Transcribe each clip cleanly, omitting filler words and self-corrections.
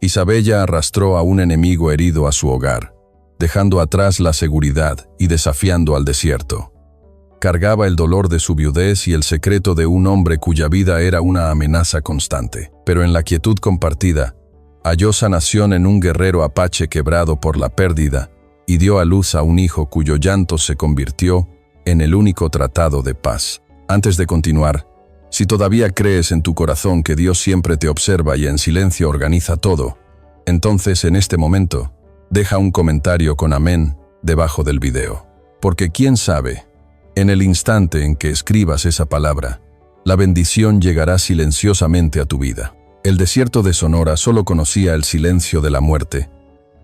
Isabella arrastró a un enemigo herido a su hogar, dejando atrás la seguridad y desafiando al desierto. Cargaba el dolor de su viudez y el secreto de un hombre cuya vida era una amenaza constante. Pero en la quietud compartida, halló sanación en un guerrero apache quebrado por la pérdida y dio a luz a un hijo cuyo llanto se convirtió en el único tratado de paz. Antes de continuar, si todavía crees en tu corazón que Dios siempre te observa y en silencio organiza todo, entonces en este momento, deja un comentario con amén debajo del video. Porque quién sabe, en el instante en que escribas esa palabra, la bendición llegará silenciosamente a tu vida. El desierto de Sonora solo conocía el silencio de la muerte,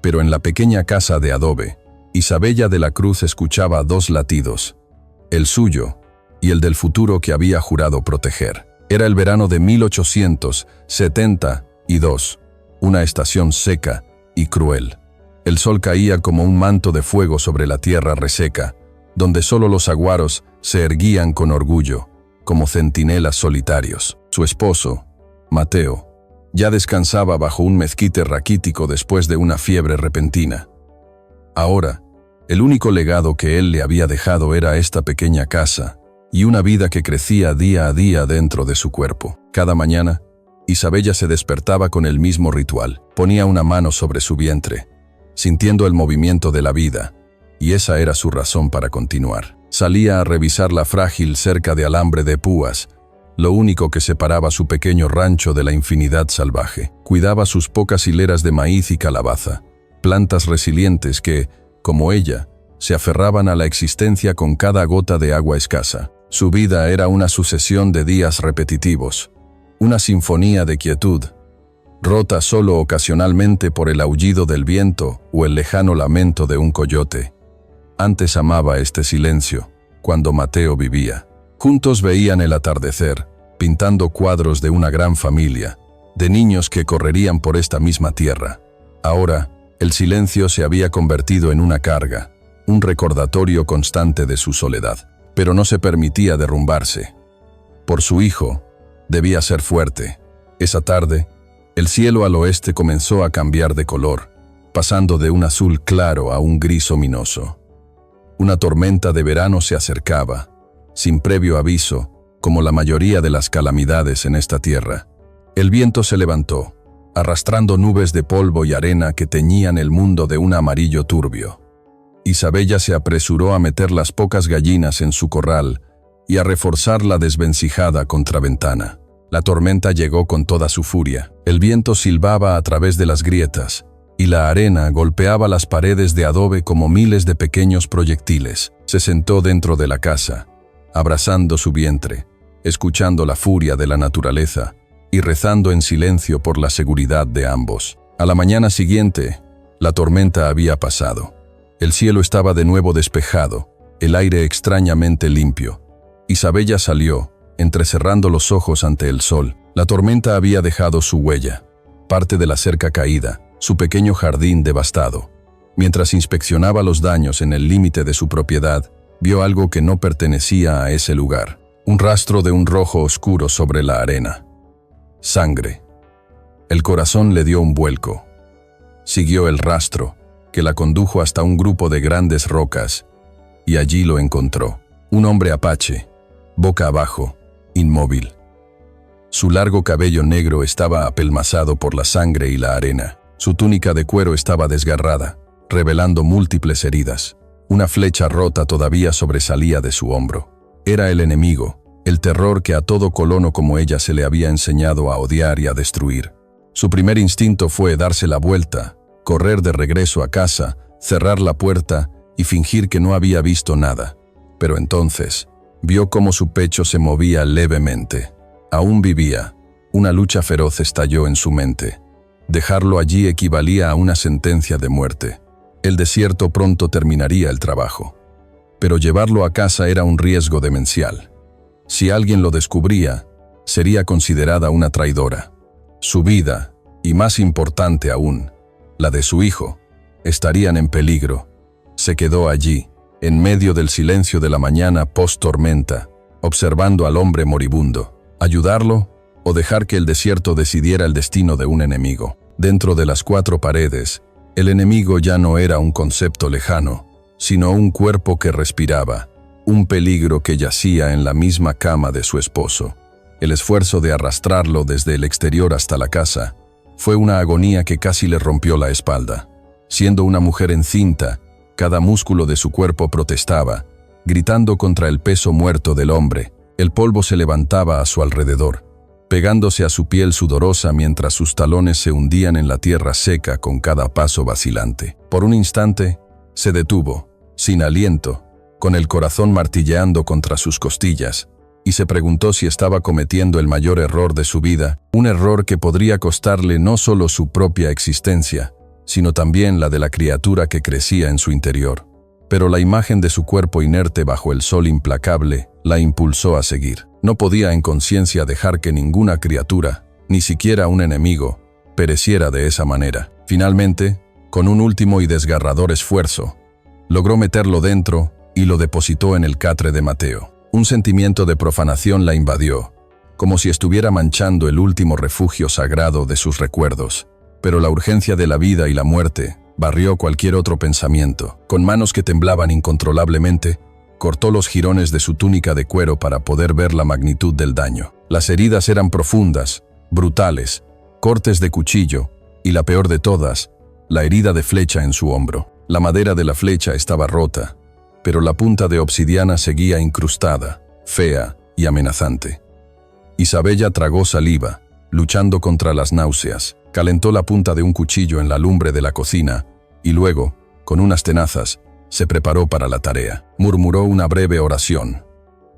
pero en la pequeña casa de adobe, Isabella de la Cruz escuchaba dos latidos, el suyo y el del futuro que había jurado proteger. Era el verano de 1872, una estación seca y cruel. El sol caía como un manto de fuego sobre la tierra reseca, donde solo los aguaros se erguían con orgullo, como centinelas solitarios. Su esposo, Mateo, ya descansaba bajo un mezquite raquítico después de una fiebre repentina. Ahora, el único legado que él le había dejado era esta pequeña casa y una vida que crecía día a día dentro de su cuerpo. Cada mañana, Isabella se despertaba con el mismo ritual. Ponía una mano sobre su vientre, sintiendo el movimiento de la vida, y esa era su razón para continuar. Salía a revisar la frágil cerca de alambre de púas, lo único que separaba su pequeño rancho de la infinidad salvaje. Cuidaba sus pocas hileras de maíz y calabaza, plantas resilientes que, como ella, se aferraban a la existencia con cada gota de agua escasa. Su vida era una sucesión de días repetitivos, una sinfonía de quietud, rota solo ocasionalmente por el aullido del viento o el lejano lamento de un coyote. Antes amaba este silencio, cuando Mateo vivía. Juntos veían el atardecer, pintando cuadros de una gran familia, de niños que correrían por esta misma tierra. Ahora, el silencio se había convertido en una carga, un recordatorio constante de su soledad. Pero no se permitía derrumbarse. Por su hijo, debía ser fuerte. Esa tarde, el cielo al oeste comenzó a cambiar de color, pasando de un azul claro a un gris ominoso. Una tormenta de verano se acercaba, sin previo aviso, como la mayoría de las calamidades en esta tierra. El viento se levantó, arrastrando nubes de polvo y arena que teñían el mundo de un amarillo turbio. Isabella se apresuró a meter las pocas gallinas en su corral y a reforzar la desvencijada contraventana. La tormenta llegó con toda su furia. El viento silbaba a través de las grietas, y la arena golpeaba las paredes de adobe como miles de pequeños proyectiles. Se sentó dentro de la casa, abrazando su vientre, escuchando la furia de la naturaleza y rezando en silencio por la seguridad de ambos. A la mañana siguiente, la tormenta había pasado. El cielo estaba de nuevo despejado, el aire extrañamente limpio. Isabella salió, entrecerrando los ojos ante el sol. La tormenta había dejado su huella, parte de la cerca caída, su pequeño jardín devastado. Mientras inspeccionaba los daños en el límite de su propiedad, vio algo que no pertenecía a ese lugar. Un rastro de un rojo oscuro sobre la arena. Sangre. El corazón le dio un vuelco. Siguió el rastro, que la condujo hasta un grupo de grandes rocas, y allí lo encontró. Un hombre apache, boca abajo, inmóvil. Su largo cabello negro estaba apelmazado por la sangre y la arena. Su túnica de cuero estaba desgarrada, revelando múltiples heridas. Una flecha rota todavía sobresalía de su hombro. Era el enemigo, el terror que a todo colono como ella se le había enseñado a odiar y a destruir. Su primer instinto fue darse la vuelta, correr de regreso a casa, cerrar la puerta y fingir que no había visto nada. Pero entonces, vio cómo su pecho se movía levemente. Aún vivía. Una lucha feroz estalló en su mente. Dejarlo allí equivalía a una sentencia de muerte. El desierto pronto terminaría el trabajo. Pero llevarlo a casa era un riesgo demencial. Si alguien lo descubría, sería considerada una traidora. Su vida, y más importante aún, la de su hijo, estarían en peligro. Se quedó allí, en medio del silencio de la mañana post-tormenta, observando al hombre moribundo. ¿Ayudarlo o dejar que el desierto decidiera el destino de un enemigo? Dentro de las cuatro paredes, el enemigo ya no era un concepto lejano, sino un cuerpo que respiraba, un peligro que yacía en la misma cama de su esposo. El esfuerzo de arrastrarlo desde el exterior hasta la casa fue una agonía que casi le rompió la espalda. Siendo una mujer encinta, cada músculo de su cuerpo protestaba, gritando contra el peso muerto del hombre. El polvo se levantaba a su alrededor, pegándose a su piel sudorosa mientras sus talones se hundían en la tierra seca con cada paso vacilante. Por un instante, se detuvo, sin aliento, con el corazón martilleando contra sus costillas, y se preguntó si estaba cometiendo el mayor error de su vida, un error que podría costarle no solo su propia existencia, sino también la de la criatura que crecía en su interior. Pero la imagen de su cuerpo inerte bajo el sol implacable la impulsó a seguir. No podía en conciencia dejar que ninguna criatura, ni siquiera un enemigo, pereciera de esa manera. Finalmente, con un último y desgarrador esfuerzo, logró meterlo dentro y lo depositó en el catre de Mateo. Un sentimiento de profanación la invadió, como si estuviera manchando el último refugio sagrado de sus recuerdos. Pero la urgencia de la vida y la muerte barrió cualquier otro pensamiento. Con manos que temblaban incontrolablemente, cortó los jirones de su túnica de cuero para poder ver la magnitud del daño. Las heridas eran profundas, brutales, cortes de cuchillo, y la peor de todas, la herida de flecha en su hombro. La madera de la flecha estaba rota, pero la punta de obsidiana seguía incrustada, fea y amenazante. Isabella tragó saliva, luchando contra las náuseas. Calentó la punta de un cuchillo en la lumbre de la cocina y luego, con unas tenazas, se preparó para la tarea. Murmuró una breve oración,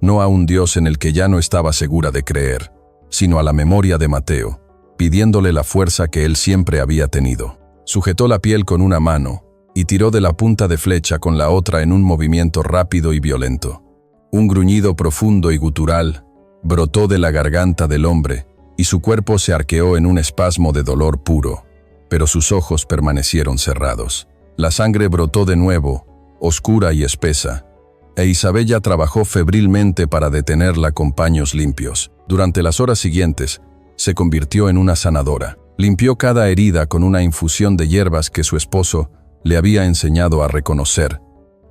no a un Dios en el que ya no estaba segura de creer, sino a la memoria de Mateo, pidiéndole la fuerza que él siempre había tenido. Sujetó la piel con una mano y tiró de la punta de flecha con la otra en un movimiento rápido y violento. Un gruñido profundo y gutural brotó de la garganta del hombre, y su cuerpo se arqueó en un espasmo de dolor puro, pero sus ojos permanecieron cerrados. La sangre brotó de nuevo, oscura y espesa, e Isabella trabajó febrilmente para detenerla con paños limpios. Durante las horas siguientes, se convirtió en una sanadora. Limpió cada herida con una infusión de hierbas que su esposo le había enseñado a reconocer,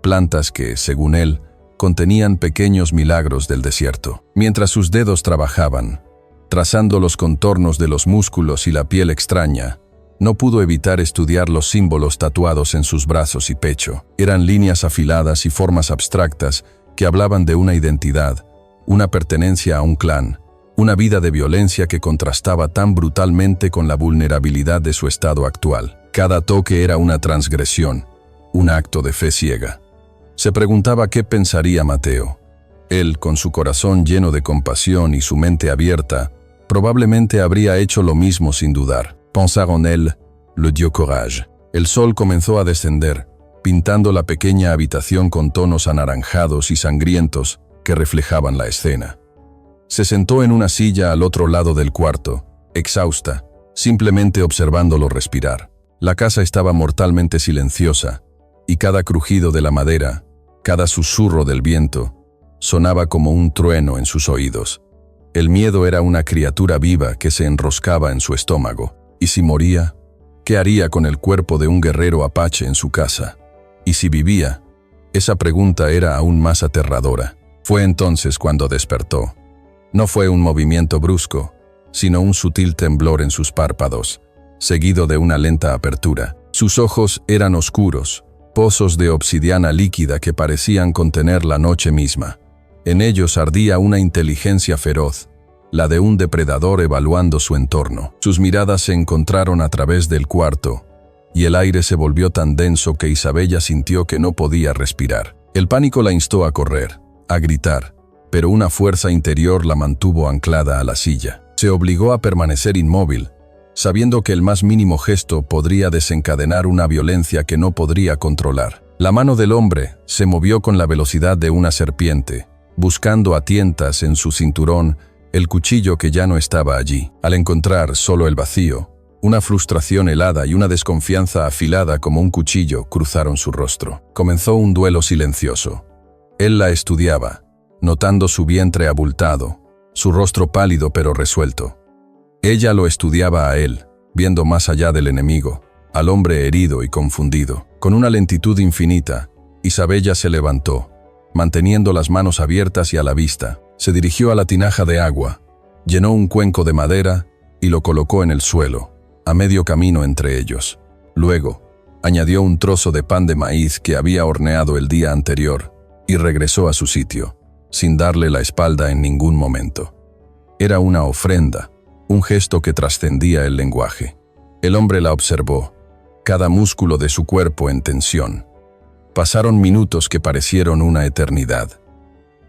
plantas que, según él, contenían pequeños milagros del desierto. Mientras sus dedos trabajaban, trazando los contornos de los músculos y la piel extraña, no pudo evitar estudiar los símbolos tatuados en sus brazos y pecho. Eran líneas afiladas y formas abstractas que hablaban de una identidad, una pertenencia a un clan, una vida de violencia que contrastaba tan brutalmente con la vulnerabilidad de su estado actual. Cada toque era una transgresión, un acto de fe ciega. Se preguntaba qué pensaría Mateo. Él, con su corazón lleno de compasión y su mente abierta, probablemente habría hecho lo mismo sin dudar. Pensar en él le dio courage. El sol comenzó a descender, pintando la pequeña habitación con tonos anaranjados y sangrientos que reflejaban la escena. Se sentó en una silla al otro lado del cuarto, exhausta, simplemente observándolo respirar. La casa estaba mortalmente silenciosa, y cada crujido de la madera, cada susurro del viento, sonaba como un trueno en sus oídos. El miedo era una criatura viva que se enroscaba en su estómago. ¿Y si moría? ¿Qué haría con el cuerpo de un guerrero apache en su casa? ¿Y si vivía? Esa pregunta era aún más aterradora. Fue entonces cuando despertó. No fue un movimiento brusco, sino un sutil temblor en sus párpados, seguido de una lenta apertura. Sus ojos eran oscuros, pozos de obsidiana líquida que parecían contener la noche misma. En ellos ardía una inteligencia feroz, la de un depredador evaluando su entorno. Sus miradas se encontraron a través del cuarto, y el aire se volvió tan denso que Isabella sintió que no podía respirar. El pánico la instó a correr, a gritar, pero una fuerza interior la mantuvo anclada a la silla. Se obligó a permanecer inmóvil, sabiendo que el más mínimo gesto podría desencadenar una violencia que no podría controlar. La mano del hombre se movió con la velocidad de una serpiente, buscando a tientas en su cinturón el cuchillo que ya no estaba allí. Al encontrar solo el vacío, una frustración helada y una desconfianza afilada como un cuchillo cruzaron su rostro. Comenzó un duelo silencioso. Él la estudiaba, notando su vientre abultado, su rostro pálido pero resuelto. Ella lo estudiaba a él, viendo más allá del enemigo, al hombre herido y confundido. Con una lentitud infinita, Isabella se levantó, manteniendo las manos abiertas y a la vista. Se dirigió a la tinaja de agua, llenó un cuenco de madera y lo colocó en el suelo, a medio camino entre ellos. Luego, añadió un trozo de pan de maíz que había horneado el día anterior y regresó a su sitio, sin darle la espalda en ningún momento. Era una ofrenda, un gesto que trascendía el lenguaje. El hombre la observó, cada músculo de su cuerpo en tensión. Pasaron minutos que parecieron una eternidad.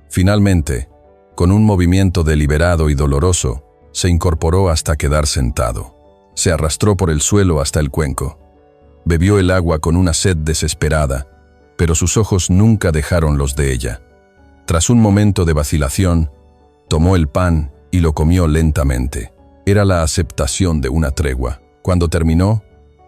Finalmente, con un movimiento deliberado y doloroso, se incorporó hasta quedar sentado. Se arrastró por el suelo hasta el cuenco. Bebió el agua con una sed desesperada, pero sus ojos nunca dejaron los de ella. Tras un momento de vacilación, tomó el pan y lo comió lentamente. Era la aceptación de una tregua. Cuando terminó,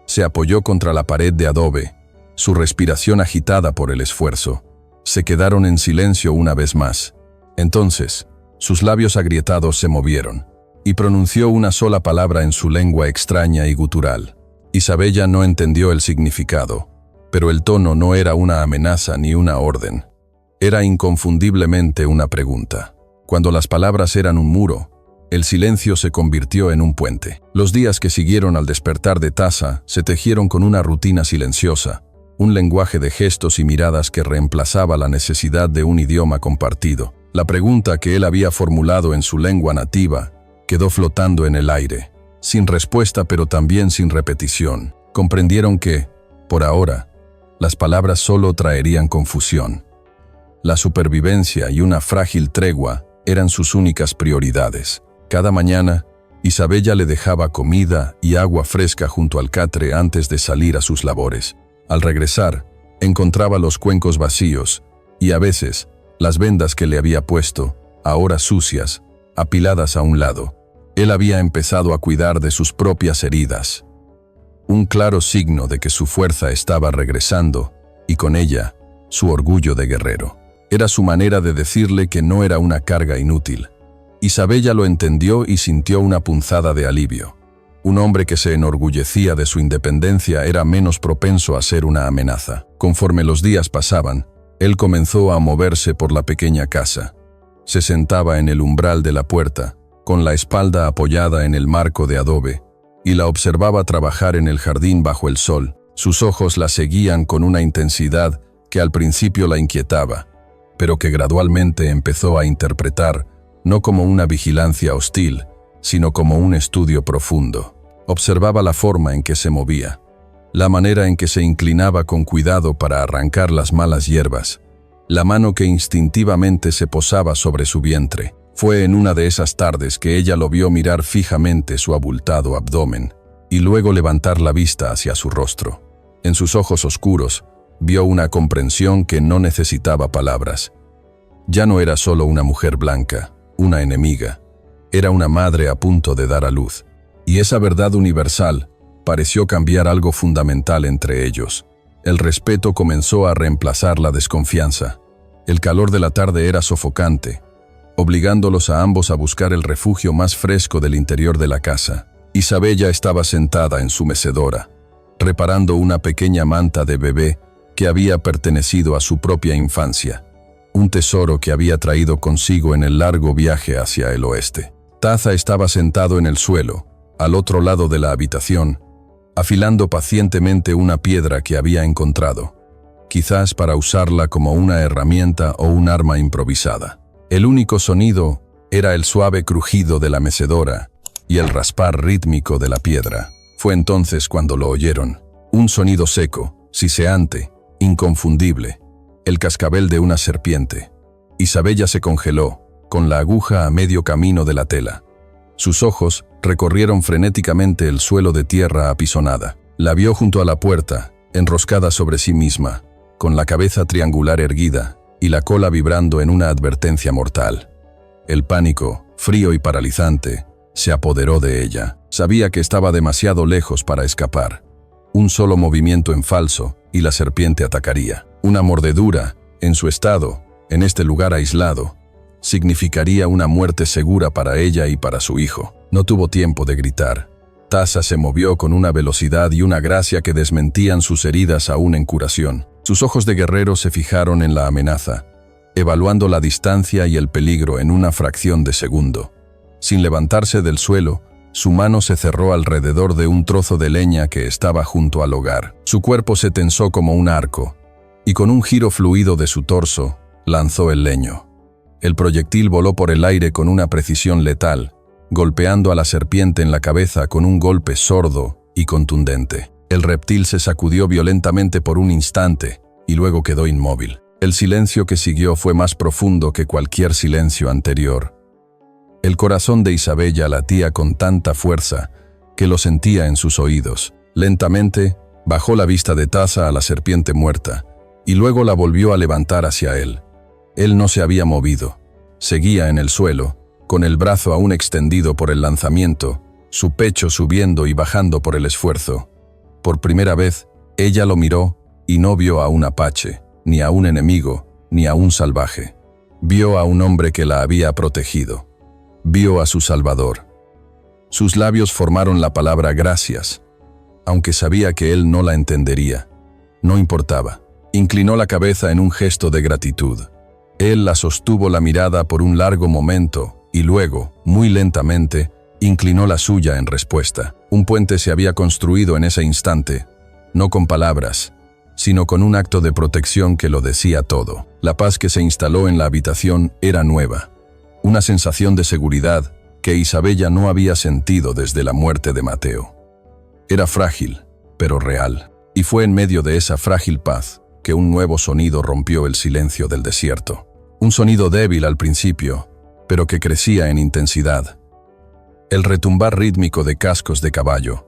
se apoyó contra la pared de adobe, su respiración agitada por el esfuerzo. Se quedaron en silencio una vez más. Entonces, sus labios agrietados se movieron, y pronunció una sola palabra en su lengua extraña y gutural. Isabella no entendió el significado, pero el tono no era una amenaza ni una orden. Era inconfundiblemente una pregunta. Cuando las palabras eran un muro, el silencio se convirtió en un puente. Los días que siguieron al despertar de Taza se tejieron con una rutina silenciosa, un lenguaje de gestos y miradas que reemplazaba la necesidad de un idioma compartido. La pregunta que él había formulado en su lengua nativa quedó flotando en el aire, sin respuesta pero también sin repetición. Comprendieron que, por ahora, las palabras solo traerían confusión. La supervivencia y una frágil tregua eran sus únicas prioridades. Cada mañana, Isabella le dejaba comida y agua fresca junto al catre antes de salir a sus labores. Al regresar, encontraba los cuencos vacíos y a veces las vendas que le había puesto, ahora sucias, apiladas a un lado. Él había empezado a cuidar de sus propias heridas. Un claro signo de que su fuerza estaba regresando y con ella, su orgullo de guerrero. Era su manera de decirle que no era una carga inútil. Isabella lo entendió y sintió una punzada de alivio. Un hombre que se enorgullecía de su independencia era menos propenso a ser una amenaza. Conforme los días pasaban, él comenzó a moverse por la pequeña casa. Se sentaba en el umbral de la puerta, con la espalda apoyada en el marco de adobe, y la observaba trabajar en el jardín bajo el sol. Sus ojos la seguían con una intensidad que al principio la inquietaba, pero que gradualmente empezó a interpretar no como una vigilancia hostil, sino como un estudio profundo. Observaba la forma en que se movía, la manera en que se inclinaba con cuidado para arrancar las malas hierbas, la mano que instintivamente se posaba sobre su vientre. Fue en una de esas tardes que ella lo vio mirar fijamente su abultado abdomen y luego levantar la vista hacia su rostro. En sus ojos oscuros vio una comprensión que no necesitaba palabras. Ya no era solo una mujer blanca, una enemiga. Era una madre a punto de dar a luz. Y esa verdad universal pareció cambiar algo fundamental entre ellos. El respeto comenzó a reemplazar la desconfianza. El calor de la tarde era sofocante, obligándolos a ambos a buscar el refugio más fresco del interior de la casa. Isabella estaba sentada en su mecedora, reparando una pequeña manta de bebé que había pertenecido a su propia infancia, un tesoro que había traído consigo en el largo viaje hacia el oeste. Taza estaba sentado en el suelo, al otro lado de la habitación, afilando pacientemente una piedra que había encontrado, quizás para usarla como una herramienta o un arma improvisada. El único sonido era el suave crujido de la mecedora y el raspar rítmico de la piedra. Fue entonces cuando lo oyeron. Un sonido seco, siseante, inconfundible, el cascabel de una serpiente. Isabella se congeló, con la aguja a medio camino de la tela. Sus ojos recorrieron frenéticamente el suelo de tierra apisonada. La vio junto a la puerta, enroscada sobre sí misma, con la cabeza triangular erguida y la cola vibrando en una advertencia mortal. El pánico, frío y paralizante, se apoderó de ella. Sabía que estaba demasiado lejos para escapar. Un solo movimiento en falso y la serpiente atacaría. Una mordedura, en su estado, en este lugar aislado, significaría una muerte segura para ella y para su hijo. No tuvo tiempo de gritar. Taza se movió con una velocidad y una gracia que desmentían sus heridas aún en curación. Sus ojos de guerrero se fijaron en la amenaza, evaluando la distancia y el peligro en una fracción de segundo. Sin levantarse del suelo, su mano se cerró alrededor de un trozo de leña que estaba junto al hogar. Su cuerpo se tensó como un arco, y con un giro fluido de su torso, lanzó el leño. El proyectil voló por el aire con una precisión letal, golpeando a la serpiente en la cabeza con un golpe sordo y contundente. El reptil se sacudió violentamente por un instante y luego quedó inmóvil. El silencio que siguió fue más profundo que cualquier silencio anterior. El corazón de Isabella latía con tanta fuerza que lo sentía en sus oídos. Lentamente, bajó la vista de Taza a la serpiente muerta y luego la volvió a levantar hacia él. Él no se había movido. Seguía en el suelo, con el brazo aún extendido por el lanzamiento, su pecho subiendo y bajando por el esfuerzo. Por primera vez, ella lo miró y no vio a un apache, ni a un enemigo, ni a un salvaje. Vio a un hombre que la había protegido. Vio a su Salvador. Sus labios formaron la palabra gracias, aunque sabía que él no la entendería. No importaba. Inclinó la cabeza en un gesto de gratitud. Él la sostuvo la mirada por un largo momento y luego, muy lentamente, inclinó la suya en respuesta. Un puente se había construido en ese instante, no con palabras, sino con un acto de protección que lo decía todo. La paz que se instaló en la habitación era nueva, una sensación de seguridad que Isabella no había sentido desde la muerte de Mateo. Era frágil, pero real, y fue en medio de esa frágil paz que un nuevo sonido rompió el silencio del desierto. Un sonido débil al principio, pero que crecía en intensidad. El retumbar rítmico de cascos de caballo.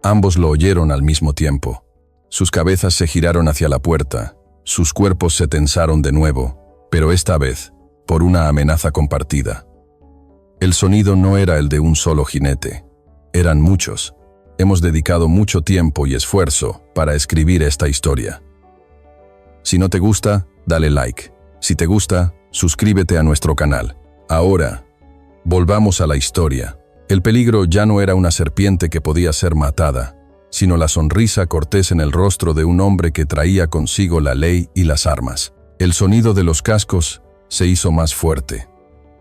Ambos lo oyeron al mismo tiempo. Sus cabezas se giraron hacia la puerta, sus cuerpos se tensaron de nuevo, pero esta vez, por una amenaza compartida. El sonido no era el de un solo jinete, eran muchos. Hemos dedicado mucho tiempo y esfuerzo para escribir esta historia. Si no te gusta, dale like. Si te gusta, suscríbete a nuestro canal. Ahora, volvamos a la historia. El peligro ya no era una serpiente que podía ser matada, sino la sonrisa cortés en el rostro de un hombre que traía consigo la ley y las armas. El sonido de los cascos se hizo más fuerte.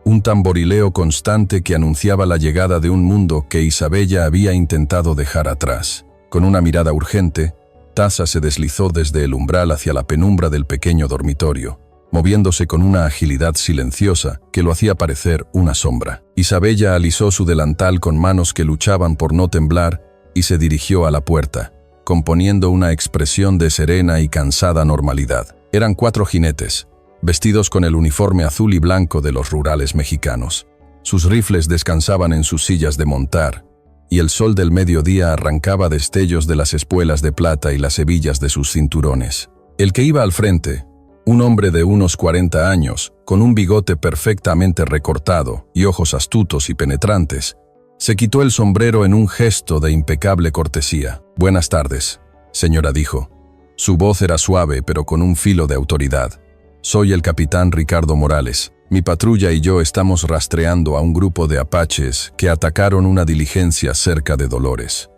Un tamborileo constante que anunciaba la llegada de un mundo que Isabella había intentado dejar atrás. Con una mirada urgente, Taza se deslizó desde el umbral hacia la penumbra del pequeño dormitorio, moviéndose con una agilidad silenciosa que lo hacía parecer una sombra. Isabella alisó su delantal con manos que luchaban por no temblar y se dirigió a la puerta, componiendo una expresión de serena y cansada normalidad. Eran 4 jinetes, vestidos con el uniforme azul y blanco de los rurales mexicanos. Sus rifles descansaban en sus sillas de montar, y el sol del mediodía arrancaba destellos de las espuelas de plata y las hebillas de sus cinturones. El que iba al frente, un hombre de unos 40 años, con un bigote perfectamente recortado y ojos astutos y penetrantes, se quitó el sombrero en un gesto de impecable cortesía. «Buenas tardes, señora», dijo. Su voz era suave, pero con un filo de autoridad. «Soy el capitán Ricardo Morales. Mi patrulla y yo estamos rastreando a un grupo de apaches que atacaron una diligencia cerca de Dolores.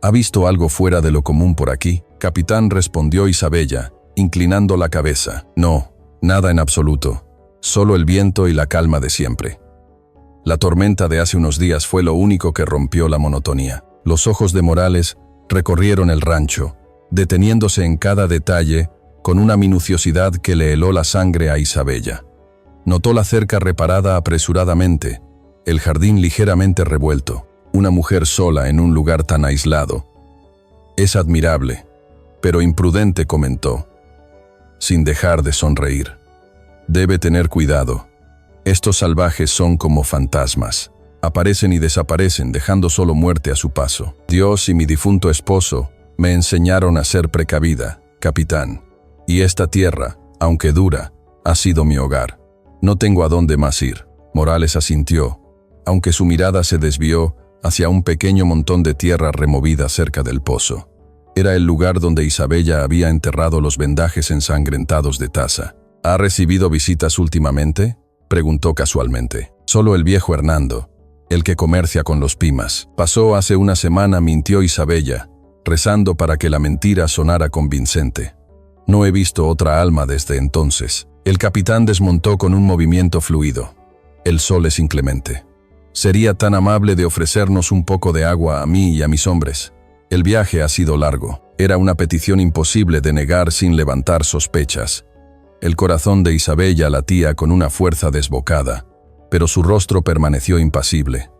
¿Ha visto algo fuera de lo común por aquí?», capitán, respondió Isabella, inclinando la cabeza. «No, nada en absoluto. Solo el viento y la calma de siempre». La tormenta de hace unos días fue lo único que rompió la monotonía. Los ojos de Morales recorrieron el rancho, deteniéndose en cada detalle con una minuciosidad que le heló la sangre a Isabella. Notó la cerca reparada apresuradamente, el jardín ligeramente revuelto, una mujer sola en un lugar tan aislado. «Es admirable, pero imprudente», comentó, sin dejar de sonreír. «Debe tener cuidado. Estos salvajes son como fantasmas. Aparecen y desaparecen, dejando solo muerte a su paso. Dios y mi difunto esposo me enseñaron a ser precavida, capitán. Y esta tierra, aunque dura, ha sido mi hogar. No tengo a dónde más ir». Morales asintió, aunque su mirada se desvió hacia un pequeño montón de tierra removida cerca del pozo. Era el lugar donde Isabella había enterrado los vendajes ensangrentados de Taza. «¿Ha recibido visitas últimamente?», preguntó casualmente. «Solo el viejo Hernando. el que comercia con los Pimas. Pasó hace una semana, mintió Isabella, rezando para que la mentira sonara convincente. No he visto otra alma desde entonces. El capitán desmontó con un movimiento fluido. El sol es inclemente. ¿Sería tan amable de ofrecernos un poco de agua a mí y a mis hombres? El viaje ha sido largo. Era una petición imposible de negar sin levantar sospechas. El corazón de Isabella latía con una fuerza desbocada, pero su rostro permaneció impasible.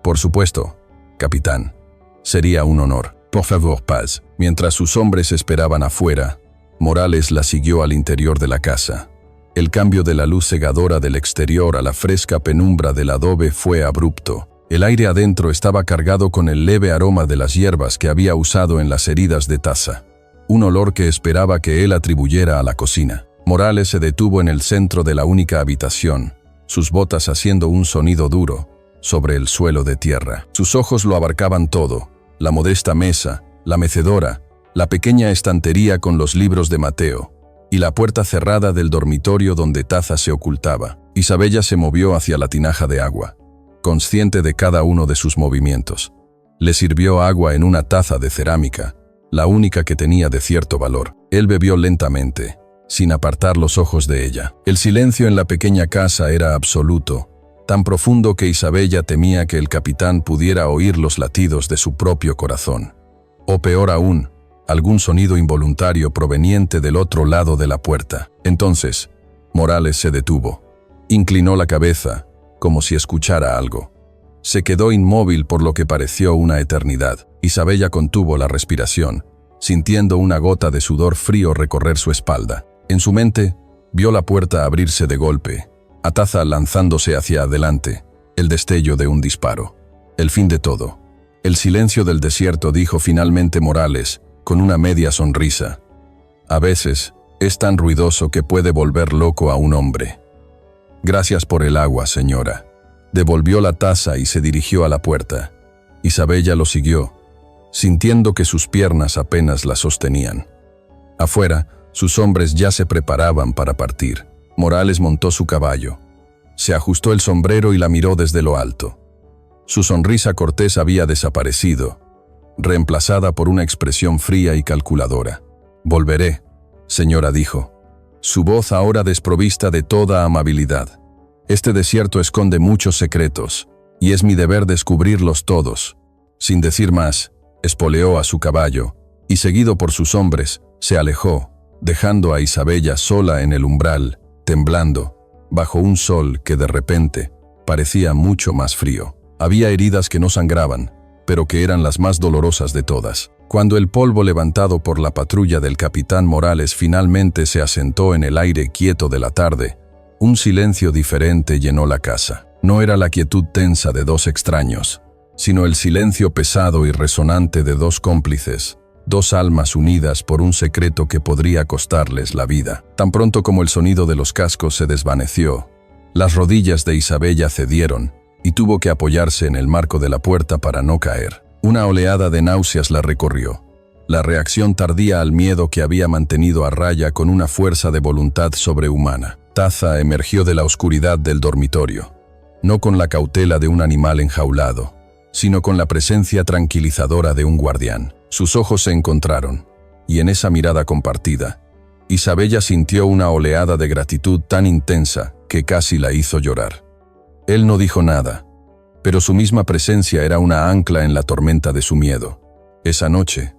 Por supuesto, capitán. Sería un honor. Por favor, paz. Mientras sus hombres esperaban afuera, Morales la siguió al interior de la casa. El cambio de la luz cegadora del exterior a la fresca penumbra del adobe fue abrupto. El aire adentro estaba cargado con el leve aroma de las hierbas que había usado en las heridas de Taza. Un olor que esperaba que él atribuyera a la cocina. Morales se detuvo en el centro de la única habitación, sus botas haciendo un sonido duro sobre el suelo de tierra. Sus ojos lo abarcaban todo: la modesta mesa, la mecedora, la pequeña estantería con los libros de Mateo, y la puerta cerrada del dormitorio donde Taza se ocultaba. Isabella se movió hacia la tinaja de agua, consciente de cada uno de sus movimientos. Le sirvió agua en una taza de cerámica, la única que tenía de cierto valor. Él bebió lentamente, sin apartar los ojos de ella. El silencio en la pequeña casa era absoluto, tan profundo que Isabella temía que el capitán pudiera oír los latidos de su propio corazón. O peor aún, algún sonido involuntario proveniente del otro lado de la puerta. Entonces, Morales se detuvo. Inclinó la cabeza, como si escuchara algo. Se quedó inmóvil por lo que pareció una eternidad. Isabella contuvo la respiración, sintiendo una gota de sudor frío recorrer su espalda. En su mente, vio la puerta abrirse de golpe, a Taza lanzándose hacia adelante, el destello de un disparo. El fin de todo. El silencio del desierto, dijo finalmente Morales, con una media sonrisa. A veces, es tan ruidoso que puede volver loco a un hombre. Gracias por el agua, señora. Devolvió la taza y se dirigió a la puerta. Isabella lo siguió, sintiendo que sus piernas apenas la sostenían. Afuera, sus hombres ya se preparaban para partir. Morales montó su caballo. Se ajustó el sombrero y la miró desde lo alto. Su sonrisa cortés había desaparecido, reemplazada por una expresión fría y calculadora. «Volveré», señora, dijo, su voz ahora desprovista de toda amabilidad. «Este desierto esconde muchos secretos, y es mi deber descubrirlos todos». Sin decir más, espoleó a su caballo, y seguido por sus hombres, se alejó, dejando a Isabella sola en el umbral, temblando, bajo un sol que de repente parecía mucho más frío. Había heridas que no sangraban, pero que eran las más dolorosas de todas. Cuando el polvo levantado por la patrulla del capitán Morales finalmente se asentó en el aire quieto de la tarde, un silencio diferente llenó la casa. No era la quietud tensa de dos extraños, sino el silencio pesado y resonante de dos cómplices, dos almas unidas por un secreto que podría costarles la vida. Tan pronto como el sonido de los cascos se desvaneció, las rodillas de Isabella cedieron y tuvo que apoyarse en el marco de la puerta para no caer. Una oleada de náuseas la recorrió. La reacción tardía al miedo que había mantenido a raya con una fuerza de voluntad sobrehumana. Taza emergió de la oscuridad del dormitorio, no con la cautela de un animal enjaulado, sino con la presencia tranquilizadora de un guardián. Sus ojos se encontraron, y en esa mirada compartida, Isabella sintió una oleada de gratitud tan intensa que casi la hizo llorar. Él no dijo nada, pero su misma presencia era una ancla en la tormenta de su miedo. Esa noche,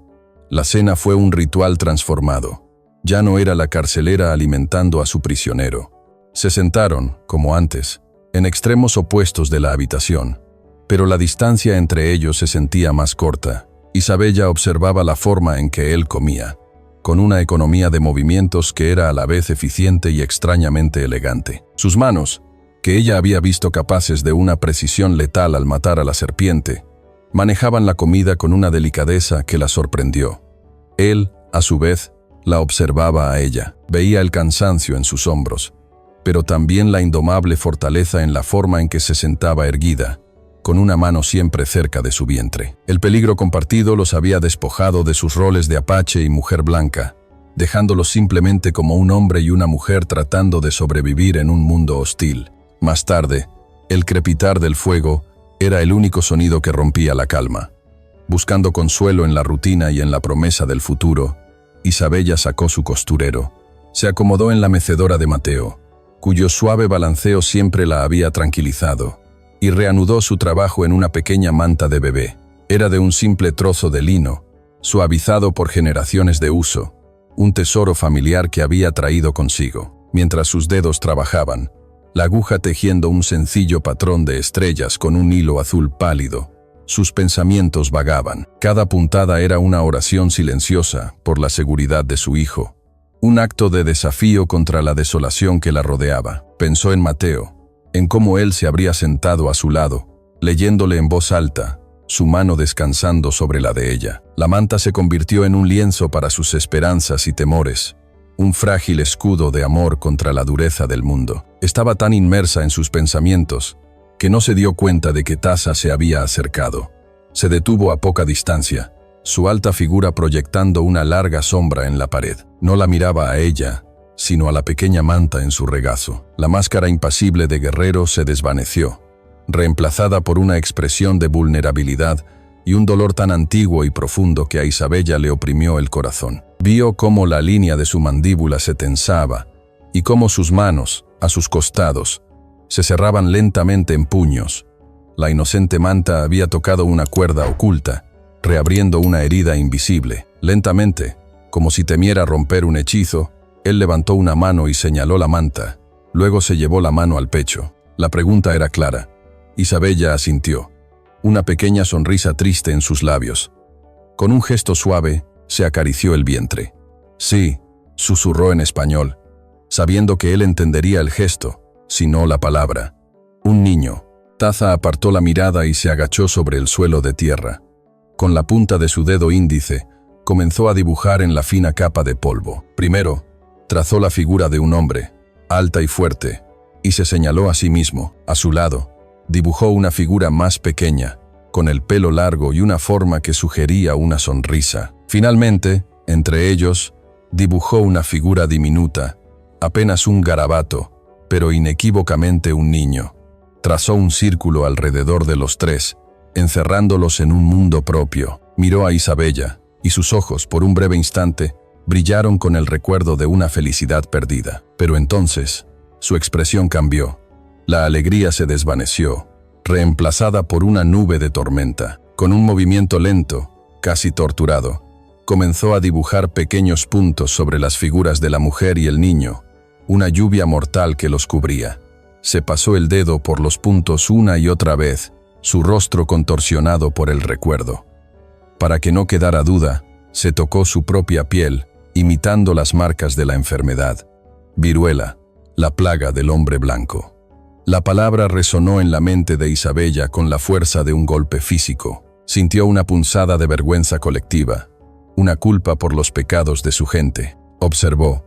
la cena fue un ritual transformado. Ya no era la carcelera alimentando a su prisionero. Se sentaron, como antes, en extremos opuestos de la habitación, pero la distancia entre ellos se sentía más corta. Isabella observaba la forma en que él comía, con una economía de movimientos que era a la vez eficiente y extrañamente elegante. Sus manos, que ella había visto capaces de una precisión letal al matar a la serpiente, manejaban la comida con una delicadeza que la sorprendió. Él, a su vez, la observaba a ella. Veía el cansancio en sus hombros, pero también la indomable fortaleza en la forma en que se sentaba erguida, con una mano siempre cerca de su vientre. El peligro compartido los había despojado de sus roles de apache y mujer blanca, dejándolos simplemente como un hombre y una mujer tratando de sobrevivir en un mundo hostil. Más tarde, el crepitar del fuego, Era el único sonido que rompía la calma. Buscando consuelo en la rutina y en la promesa del futuro, Isabella sacó su costurero. Se acomodó en la mecedora de Mateo, cuyo suave balanceo siempre la había tranquilizado, y reanudó su trabajo en una pequeña manta de bebé. Era de un simple trozo de lino, suavizado por generaciones de uso, un tesoro familiar que había traído consigo. Mientras sus dedos trabajaban, la aguja tejiendo un sencillo patrón de estrellas con un hilo azul pálido, sus pensamientos vagaban. Cada puntada era una oración silenciosa por la seguridad de su hijo, un acto de desafío contra la desolación que la rodeaba. Pensó en Mateo, en cómo él se habría sentado a su lado, leyéndole en voz alta, su mano descansando sobre la de ella. La manta se convirtió en un lienzo para sus esperanzas y temores, un frágil escudo de amor contra la dureza del mundo. Estaba tan inmersa en sus pensamientos que no se dio cuenta de que Taza se había acercado. Se detuvo a poca distancia, su alta figura proyectando una larga sombra en la pared. No la miraba a ella, sino a la pequeña manta en su regazo. La máscara impasible de guerrero se desvaneció, reemplazada por una expresión de vulnerabilidad y un dolor tan antiguo y profundo que a Isabella le oprimió el corazón. Vio cómo la línea de su mandíbula se tensaba y cómo sus manos, a sus costados, se cerraban lentamente en puños. La inocente manta había tocado una cuerda oculta, reabriendo una herida invisible. Lentamente, como si temiera romper un hechizo, él levantó una mano y señaló la manta. Luego se llevó la mano al pecho. La pregunta era clara. Isabella asintió, una pequeña sonrisa triste en sus labios. Con un gesto suave, se acarició el vientre. Sí, susurró en español, sabiendo que él entendería el gesto, si no la palabra. Un niño. Taza apartó la mirada y se agachó sobre el suelo de tierra. Con la punta de su dedo índice, comenzó a dibujar en la fina capa de polvo. Primero, trazó la figura de un hombre, alta y fuerte, y se señaló a sí mismo. A su lado, dibujó una figura más pequeña, con el pelo largo y una forma que sugería una sonrisa. Finalmente, entre ellos, dibujó una figura diminuta, apenas un garabato, pero inequívocamente un niño. Trazó un círculo alrededor de los tres, encerrándolos en un mundo propio. Miró a Isabella, y sus ojos, por un breve instante, brillaron con el recuerdo de una felicidad perdida. Pero entonces, su expresión cambió. La alegría se desvaneció, reemplazada por una nube de tormenta. Con un movimiento lento, casi torturado, comenzó a dibujar pequeños puntos sobre las figuras de la mujer y el niño, una lluvia mortal que los cubría. Se pasó el dedo por los puntos una y otra vez, su rostro contorsionado por el recuerdo. Para que no quedara duda, se tocó su propia piel, imitando las marcas de la enfermedad. Viruela, la plaga del hombre blanco. La palabra resonó en la mente de Isabella con la fuerza de un golpe físico. Sintió una punzada de vergüenza colectiva, una culpa por los pecados de su gente. Observó,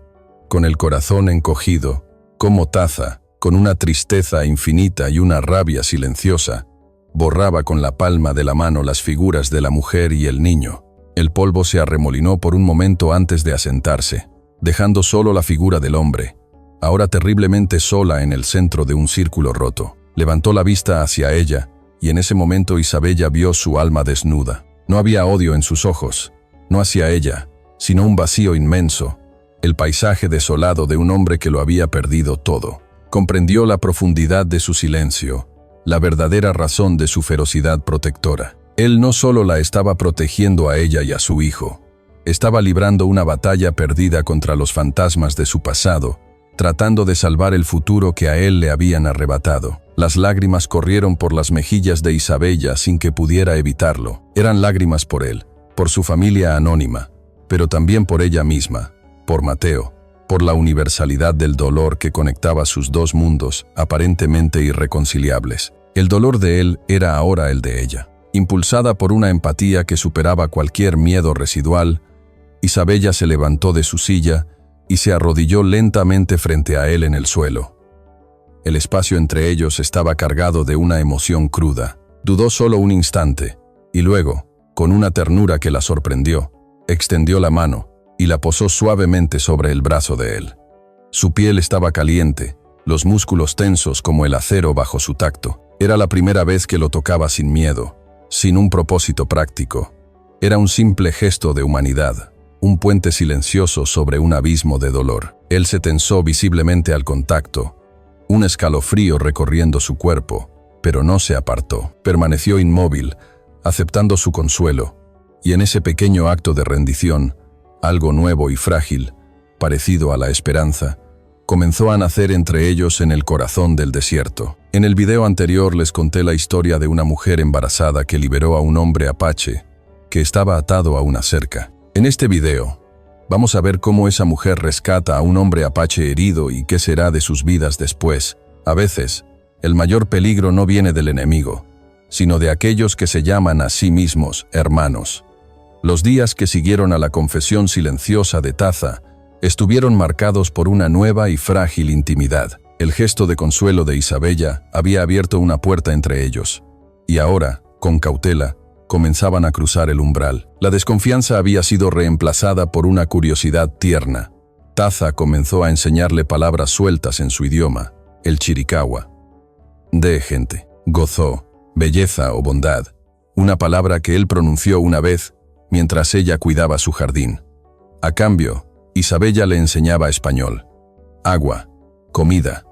con el corazón encogido, cómo Taza, con una tristeza infinita y una rabia silenciosa, borraba con la palma de la mano las figuras de la mujer y el niño. El polvo se arremolinó por un momento antes de asentarse, dejando solo la figura del hombre, ahora terriblemente sola en el centro de un círculo roto. Levantó la vista hacia ella, y en ese momento Isabella vio su alma desnuda. No había odio en sus ojos, no hacia ella, sino un vacío inmenso, el paisaje desolado de un hombre que lo había perdido todo. Comprendió la profundidad de su silencio, la verdadera razón de su ferocidad protectora. Él no solo la estaba protegiendo a ella y a su hijo, estaba librando una batalla perdida contra los fantasmas de su pasado, tratando de salvar el futuro que a él le habían arrebatado. Las lágrimas corrieron por las mejillas de Isabella sin que pudiera evitarlo. Eran lágrimas por él, por su familia anónima, pero también por ella misma, por Mateo, por la universalidad del dolor que conectaba sus dos mundos aparentemente irreconciliables. El dolor de él era ahora el de ella. Impulsada por una empatía que superaba cualquier miedo residual, Isabella se levantó de su silla y se arrodilló lentamente frente a él en el suelo. El espacio entre ellos estaba cargado de una emoción cruda. Dudó solo un instante, y luego, con una ternura que la sorprendió, extendió la mano y la posó suavemente sobre el brazo de él. Su piel estaba caliente, los músculos tensos como el acero bajo su tacto. Era la primera vez que lo tocaba sin miedo, sin un propósito práctico. Era un simple gesto de humanidad, un puente silencioso sobre un abismo de dolor. Él se tensó visiblemente al contacto, un escalofrío recorriendo su cuerpo, pero no se apartó. Permaneció inmóvil, aceptando su consuelo, y en ese pequeño acto de rendición, algo nuevo y frágil, parecido a la esperanza, comenzó a nacer entre ellos en el corazón del desierto. En el video anterior les conté la historia de una mujer embarazada que liberó a un hombre apache que estaba atado a una cerca. En este video, vamos a ver cómo esa mujer rescata a un hombre apache herido y qué será de sus vidas después. A veces, el mayor peligro no viene del enemigo, sino de aquellos que se llaman a sí mismos hermanos. Los días que siguieron a la confesión silenciosa de Taza estuvieron marcados por una nueva y frágil intimidad. El gesto de consuelo de Isabella había abierto una puerta entre ellos, y ahora, con cautela, comenzaban a cruzar el umbral. La desconfianza había sido reemplazada por una curiosidad tierna. Taza comenzó a enseñarle palabras sueltas en su idioma, el chiricahua. De gente, gozó, belleza o bondad, una palabra que él pronunció una vez mientras ella cuidaba su jardín. A cambio, Isabella le enseñaba español. Agua, comida,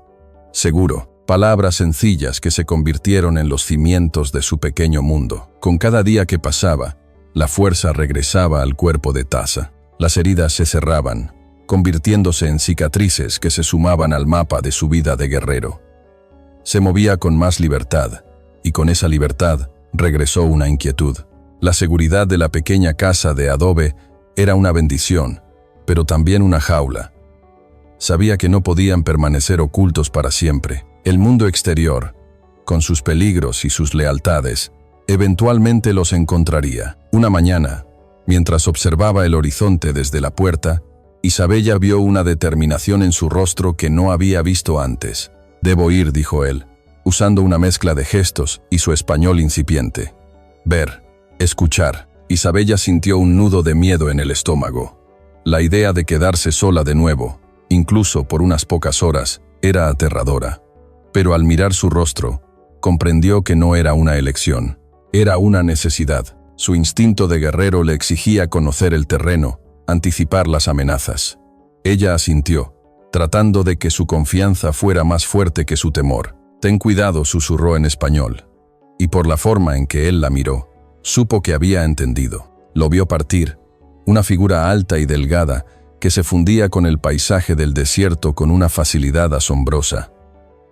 seguro, palabras sencillas que se convirtieron en los cimientos de su pequeño mundo. Con cada día que pasaba, la fuerza regresaba al cuerpo de Taza. Las heridas se cerraban, convirtiéndose en cicatrices que se sumaban al mapa de su vida de guerrero. Se movía con más libertad, y con esa libertad regresó una inquietud. La seguridad de la pequeña casa de adobe era una bendición, pero también una jaula. Sabía que no podían permanecer ocultos para siempre. El mundo exterior, con sus peligros y sus lealtades, eventualmente los encontraría. Una mañana, mientras observaba el horizonte desde la puerta, Isabella vio una determinación en su rostro que no había visto antes. «Debo ir», dijo él, usando una mezcla de gestos y su español incipiente. Ver, escuchar. Isabella sintió un nudo de miedo en el estómago. La idea de quedarse sola de nuevo, incluso por unas pocas horas, era aterradora. Pero al mirar su rostro, comprendió que no era una elección, era una necesidad. Su instinto de guerrero le exigía conocer el terreno, anticipar las amenazas. Ella asintió, tratando de que su confianza fuera más fuerte que su temor. «Ten cuidado», susurró en español. Y por la forma en que él la miró, supo que había entendido. Lo vio partir, una figura alta y delgada que se fundía con el paisaje del desierto con una facilidad asombrosa.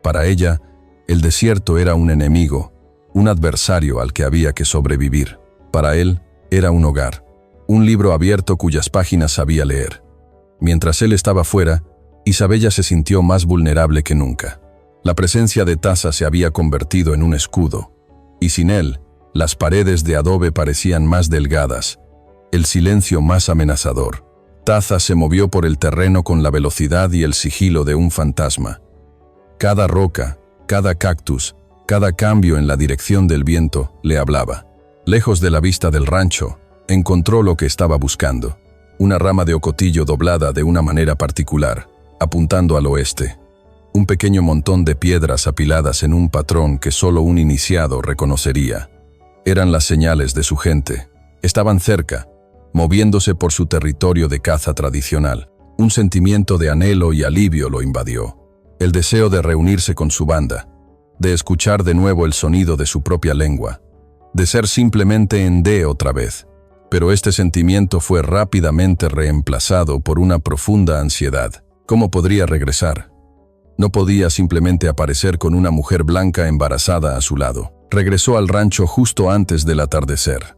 Para ella, el desierto era un enemigo, un adversario al que había que sobrevivir. Para él, era un hogar, un libro abierto cuyas páginas sabía leer. Mientras él estaba fuera, Isabella se sintió más vulnerable que nunca. La presencia de Taza se había convertido en un escudo, y sin él, las paredes de adobe parecían más delgadas, el silencio más amenazador. Taza se movió por el terreno con la velocidad y el sigilo de un fantasma. Cada roca, cada cactus, cada cambio en la dirección del viento le hablaba. Lejos de la vista del rancho, encontró lo que estaba buscando, una rama de ocotillo doblada de una manera particular, apuntando al oeste. Un pequeño montón de piedras apiladas en un patrón que solo un iniciado reconocería. Eran las señales de su gente. Estaban cerca, moviéndose por su territorio de caza tradicional. Un sentimiento de anhelo y alivio lo invadió. El deseo de reunirse con su banda, de escuchar de nuevo el sonido de su propia lengua, de ser simplemente Ndé otra vez. Pero este sentimiento fue rápidamente reemplazado por una profunda ansiedad. ¿Cómo podría regresar? No podía simplemente aparecer con una mujer blanca embarazada a su lado. Regresó al rancho justo antes del atardecer.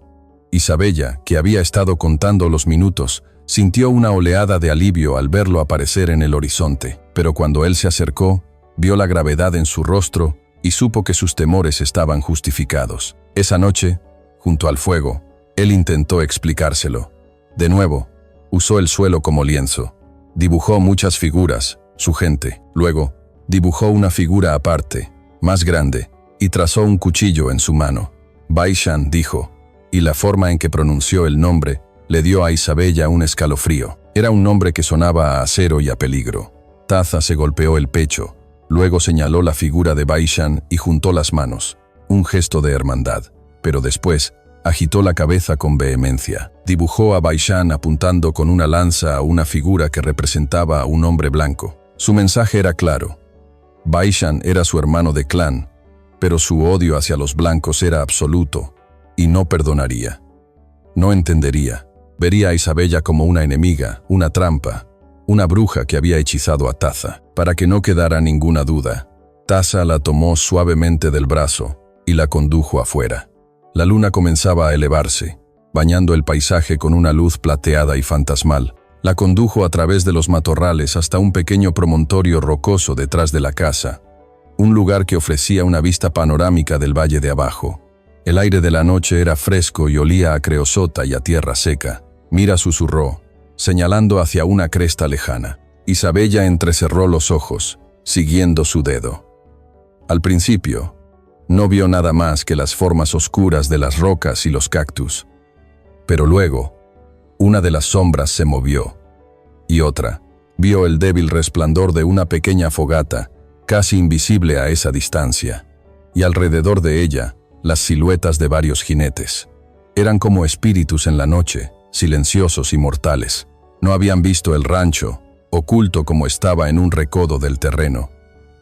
Isabella, que había estado contando los minutos, sintió una oleada de alivio al verlo aparecer en el horizonte. Pero cuando él se acercó, vio la gravedad en su rostro y supo que sus temores estaban justificados. Esa noche, junto al fuego, él intentó explicárselo. De nuevo, usó el suelo como lienzo. Dibujó muchas figuras, su gente. Luego, dibujó una figura aparte, más grande, y trazó un cuchillo en su mano. Baishan, dijo, y la forma en que pronunció el nombre le dio a Isabella un escalofrío. Era un nombre que sonaba a acero y a peligro. Taza se golpeó el pecho, Luego señaló la figura de Baishan y juntó las manos, un gesto de hermandad. Pero después, agitó la cabeza con vehemencia. Dibujó a Baishan apuntando con una lanza a una figura que representaba a un hombre blanco. Su mensaje era claro. Baishan era su hermano de clan, pero su odio hacia los blancos era absoluto, y no perdonaría. No entendería. Vería a Isabella como una enemiga, una trampa, una bruja que había hechizado a Taza. Para que no quedara ninguna duda, Taza la tomó suavemente del brazo y la condujo afuera. La luna comenzaba a elevarse, bañando el paisaje con una luz plateada y fantasmal. La condujo a través de los matorrales hasta un pequeño promontorio rocoso detrás de la casa, un lugar que ofrecía una vista panorámica del valle de abajo. El aire de la noche era fresco y olía a creosota y a tierra seca. Mira, susurró, señalando hacia una cresta lejana. Isabella entrecerró los ojos, siguiendo su dedo. Al principio, no vio nada más que las formas oscuras de las rocas y los cactus. Pero luego, una de las sombras se movió, y otra vio el débil resplandor de una pequeña fogata, casi invisible a esa distancia, y alrededor de ella, las siluetas de varios jinetes. Eran como espíritus en la noche, silenciosos y mortales. No habían visto el rancho, oculto como estaba en un recodo del terreno,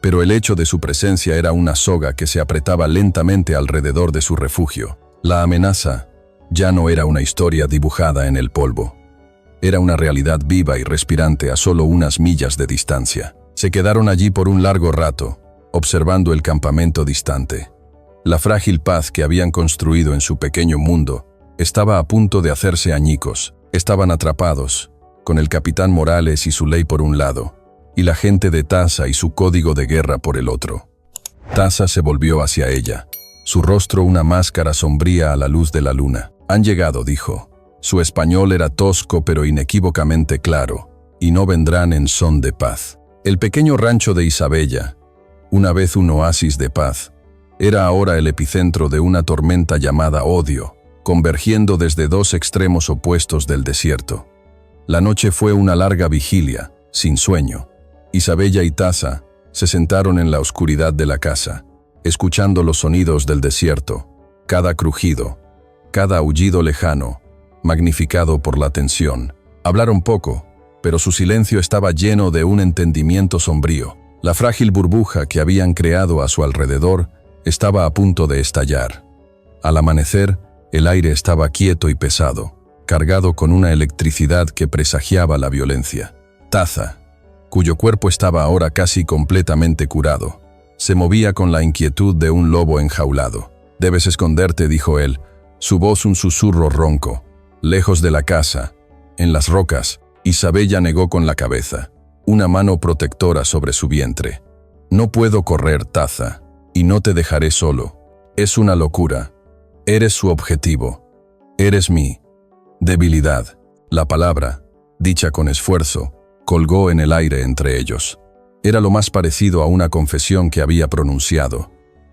pero el hecho de su presencia era una soga que se apretaba lentamente alrededor de su refugio. La amenaza ya no era una historia dibujada en el polvo. Era una realidad viva y respirante a solo unas millas de distancia. Se quedaron allí por un largo rato, observando el campamento distante. La frágil paz que habían construido en su pequeño mundo estaba a punto de hacerse añicos. Estaban atrapados, con el capitán Morales y su ley por un lado, y la gente de Taza y su código de guerra por el otro. Taza se volvió hacia ella, su rostro una máscara sombría a la luz de la luna. «Han llegado», dijo. Su español era tosco pero inequívocamente claro, «y no vendrán en son de paz». El pequeño rancho de Isabella, una vez un oasis de paz, era ahora el epicentro de una tormenta llamada odio, convergiendo desde dos extremos opuestos del desierto. La noche fue una larga vigilia, sin sueño. Isabella y Taza se sentaron en la oscuridad de la casa, escuchando los sonidos del desierto, cada crujido, cada aullido lejano, magnificado por la tensión. Hablaron poco, pero su silencio estaba lleno de un entendimiento sombrío. La frágil burbuja que habían creado a su alrededor estaba a punto de estallar. Al amanecer, el aire estaba quieto y pesado, cargado con una electricidad que presagiaba la violencia. Taza, cuyo cuerpo estaba ahora casi completamente curado, se movía con la inquietud de un lobo enjaulado. «Debes esconderte», dijo él, su voz un susurro ronco. Lejos de la casa, en las rocas, Isabella negó con la cabeza, una mano protectora sobre su vientre. «No puedo correr, Taza, y no te dejaré solo. Es una locura. Eres su objetivo. Eres mi debilidad». La palabra, dicha con esfuerzo, colgó en el aire entre ellos. Era lo más parecido a una confesión que había pronunciado,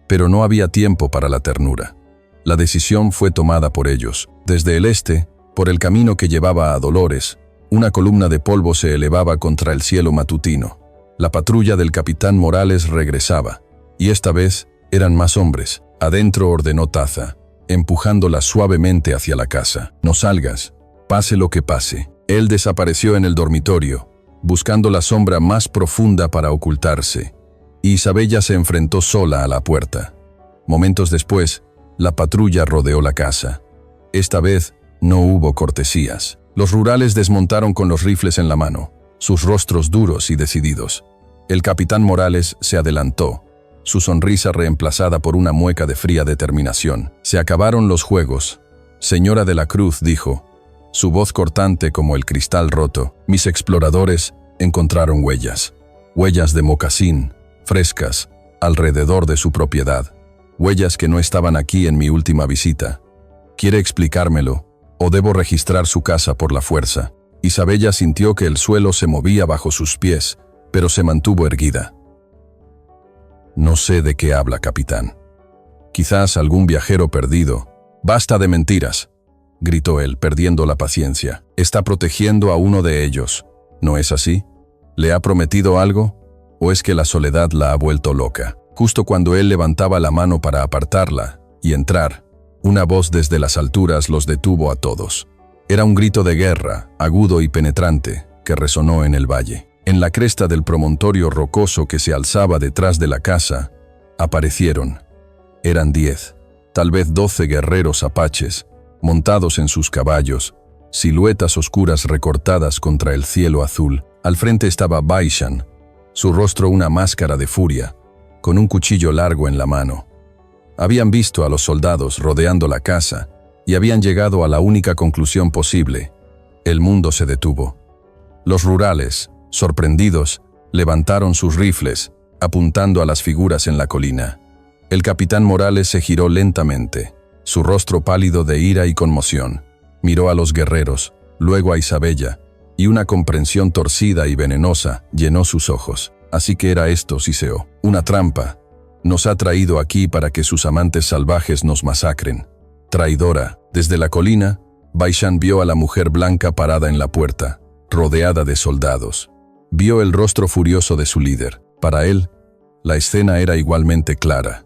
pero no había tiempo para la ternura. La decisión fue tomada por ellos. Desde el este, por el camino que llevaba a Dolores, una columna de polvo se elevaba contra el cielo matutino. La patrulla del capitán Morales regresaba, y esta vez eran más hombres. Adentro, ordenó Taza, empujándola suavemente hacia la casa. «No salgas, pase lo que pase». Él desapareció en el dormitorio, buscando la sombra más profunda para ocultarse, y Isabella se enfrentó sola a la puerta. Momentos después, la patrulla rodeó la casa. Esta vez no hubo cortesías. Los rurales desmontaron con los rifles en la mano, sus rostros duros y decididos. El capitán Morales se adelantó, su sonrisa reemplazada por una mueca de fría determinación. «Se acabaron los juegos. Señora de la Cruz», dijo, su voz cortante como el cristal roto. «Mis exploradores encontraron huellas. Huellas de mocasín, frescas, alrededor de su propiedad. Huellas que no estaban aquí en mi última visita. ¿Quiere explicármelo, o debo registrar su casa por la fuerza?» Isabella sintió que el suelo se movía bajo sus pies, pero se mantuvo erguida. «No sé de qué habla, capitán. Quizás algún viajero perdido». «Basta de mentiras», gritó él, perdiendo la paciencia. «Está protegiendo a uno de ellos, ¿no es así? ¿Le ha prometido algo?» ¿O es que la soledad la ha vuelto loca? Justo cuando él levantaba la mano para apartarla y entrar, una voz desde las alturas los detuvo a todos. Era un grito de guerra, agudo y penetrante, que resonó en el valle. En la cresta del promontorio rocoso que se alzaba detrás de la casa, aparecieron. Eran 10, tal vez 12 guerreros apaches, montados en sus caballos, siluetas oscuras recortadas contra el cielo azul. Al frente estaba Baishan, su rostro una máscara de furia, con un cuchillo largo en la mano. Habían visto a los soldados rodeando la casa y habían llegado a la única conclusión posible: el mundo se detuvo. Los rurales, sorprendidos, levantaron sus rifles, apuntando a las figuras en la colina. El capitán Morales se giró lentamente, su rostro pálido de ira y conmoción. Miró a los guerreros, luego a Isabella, y una comprensión torcida y venenosa llenó sus ojos. Así que era esto, Siseo, una trampa. Nos ha traído aquí para que sus amantes salvajes nos masacren. Traidora. Desde la colina, Baishan vio a la mujer blanca parada en la puerta, rodeada de soldados. Vio el rostro furioso de su líder. Para él, la escena era igualmente clara.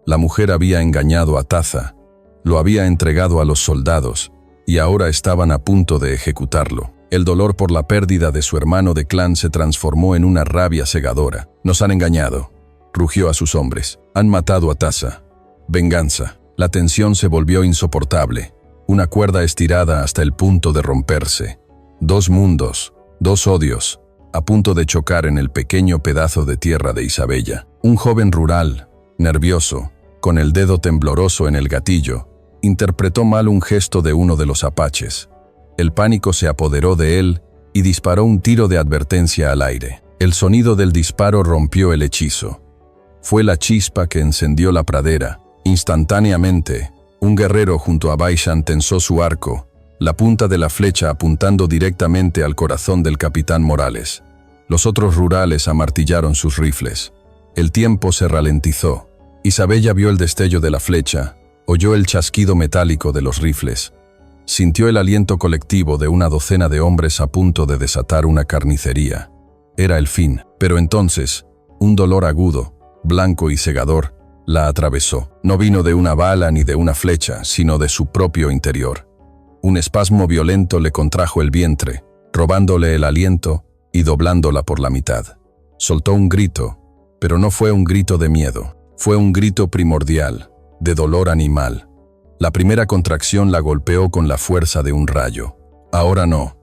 La mujer había engañado a Taza, lo había entregado a los soldados, y ahora estaban a punto de ejecutarlo. El dolor por la pérdida de su hermano de clan se transformó en una rabia cegadora. Nos han engañado, rugió a sus hombres. Han matado a Taza. Venganza. La tensión se volvió insoportable, una cuerda estirada hasta el punto de romperse. 2 mundos, 2 odios, a punto de chocar en el pequeño pedazo de tierra de Isabella. Un joven rural, nervioso, con el dedo tembloroso en el gatillo, interpretó mal un gesto de uno de los apaches. El pánico se apoderó de él y disparó un tiro de advertencia al aire. El sonido del disparo rompió el hechizo. Fue la chispa que encendió la pradera. Instantáneamente, un guerrero junto a Baishan tensó su arco, la punta de la flecha apuntando directamente al corazón del capitán Morales. Los otros rurales amartillaron sus rifles. El tiempo se ralentizó. Isabella vio el destello de la flecha, oyó el chasquido metálico de los rifles. Sintió el aliento colectivo de una docena de hombres a punto de desatar una carnicería. Era el fin, pero entonces, un dolor agudo, blanco y cegador, la atravesó. No vino de una bala ni de una flecha, sino de su propio interior. Un espasmo violento le contrajo el vientre, robándole el aliento y doblándola por la mitad. Soltó un grito, pero no fue un grito de miedo. Fue un grito primordial, de dolor animal. La primera contracción la golpeó con la fuerza de un rayo. Ahora no.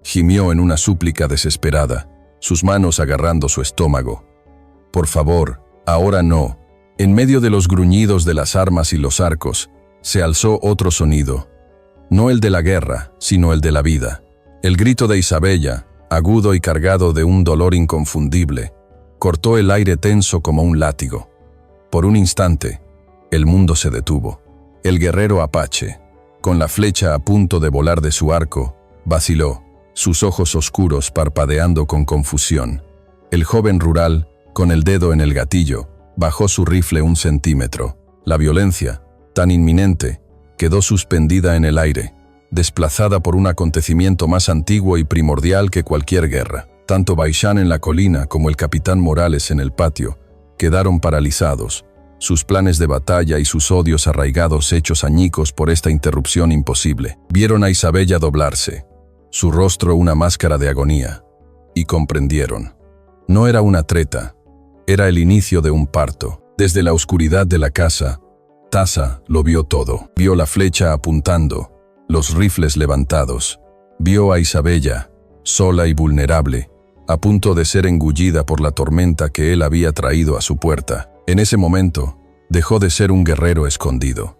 Gimió en una súplica desesperada, sus manos agarrando su estómago. Por favor, ahora no. En medio de los gruñidos de las armas y los arcos, se alzó otro sonido. No el de la guerra, sino el de la vida. El grito de Isabella, agudo y cargado de un dolor inconfundible, cortó el aire tenso como un látigo. Por un instante, el mundo se detuvo. El guerrero apache, con la flecha a punto de volar de su arco, vaciló, sus ojos oscuros parpadeando con confusión. El joven rural, con el dedo en el gatillo, bajó su rifle 1 centímetro. La violencia, tan inminente, quedó suspendida en el aire, desplazada por un acontecimiento más antiguo y primordial que cualquier guerra. Tanto Baishan en la colina como el capitán Morales en el patio quedaron paralizados, sus planes de batalla y sus odios arraigados hechos añicos por esta interrupción imposible. Vieron a Isabella doblarse, su rostro una máscara de agonía, y comprendieron. No era una treta, era el inicio de un parto. Desde la oscuridad de la casa, Taza lo vio todo. Vio la flecha apuntando, los rifles levantados. Vio a Isabella, sola y vulnerable, a punto de ser engullida por la tormenta que él había traído a su puerta. En ese momento, dejó de ser un guerrero escondido.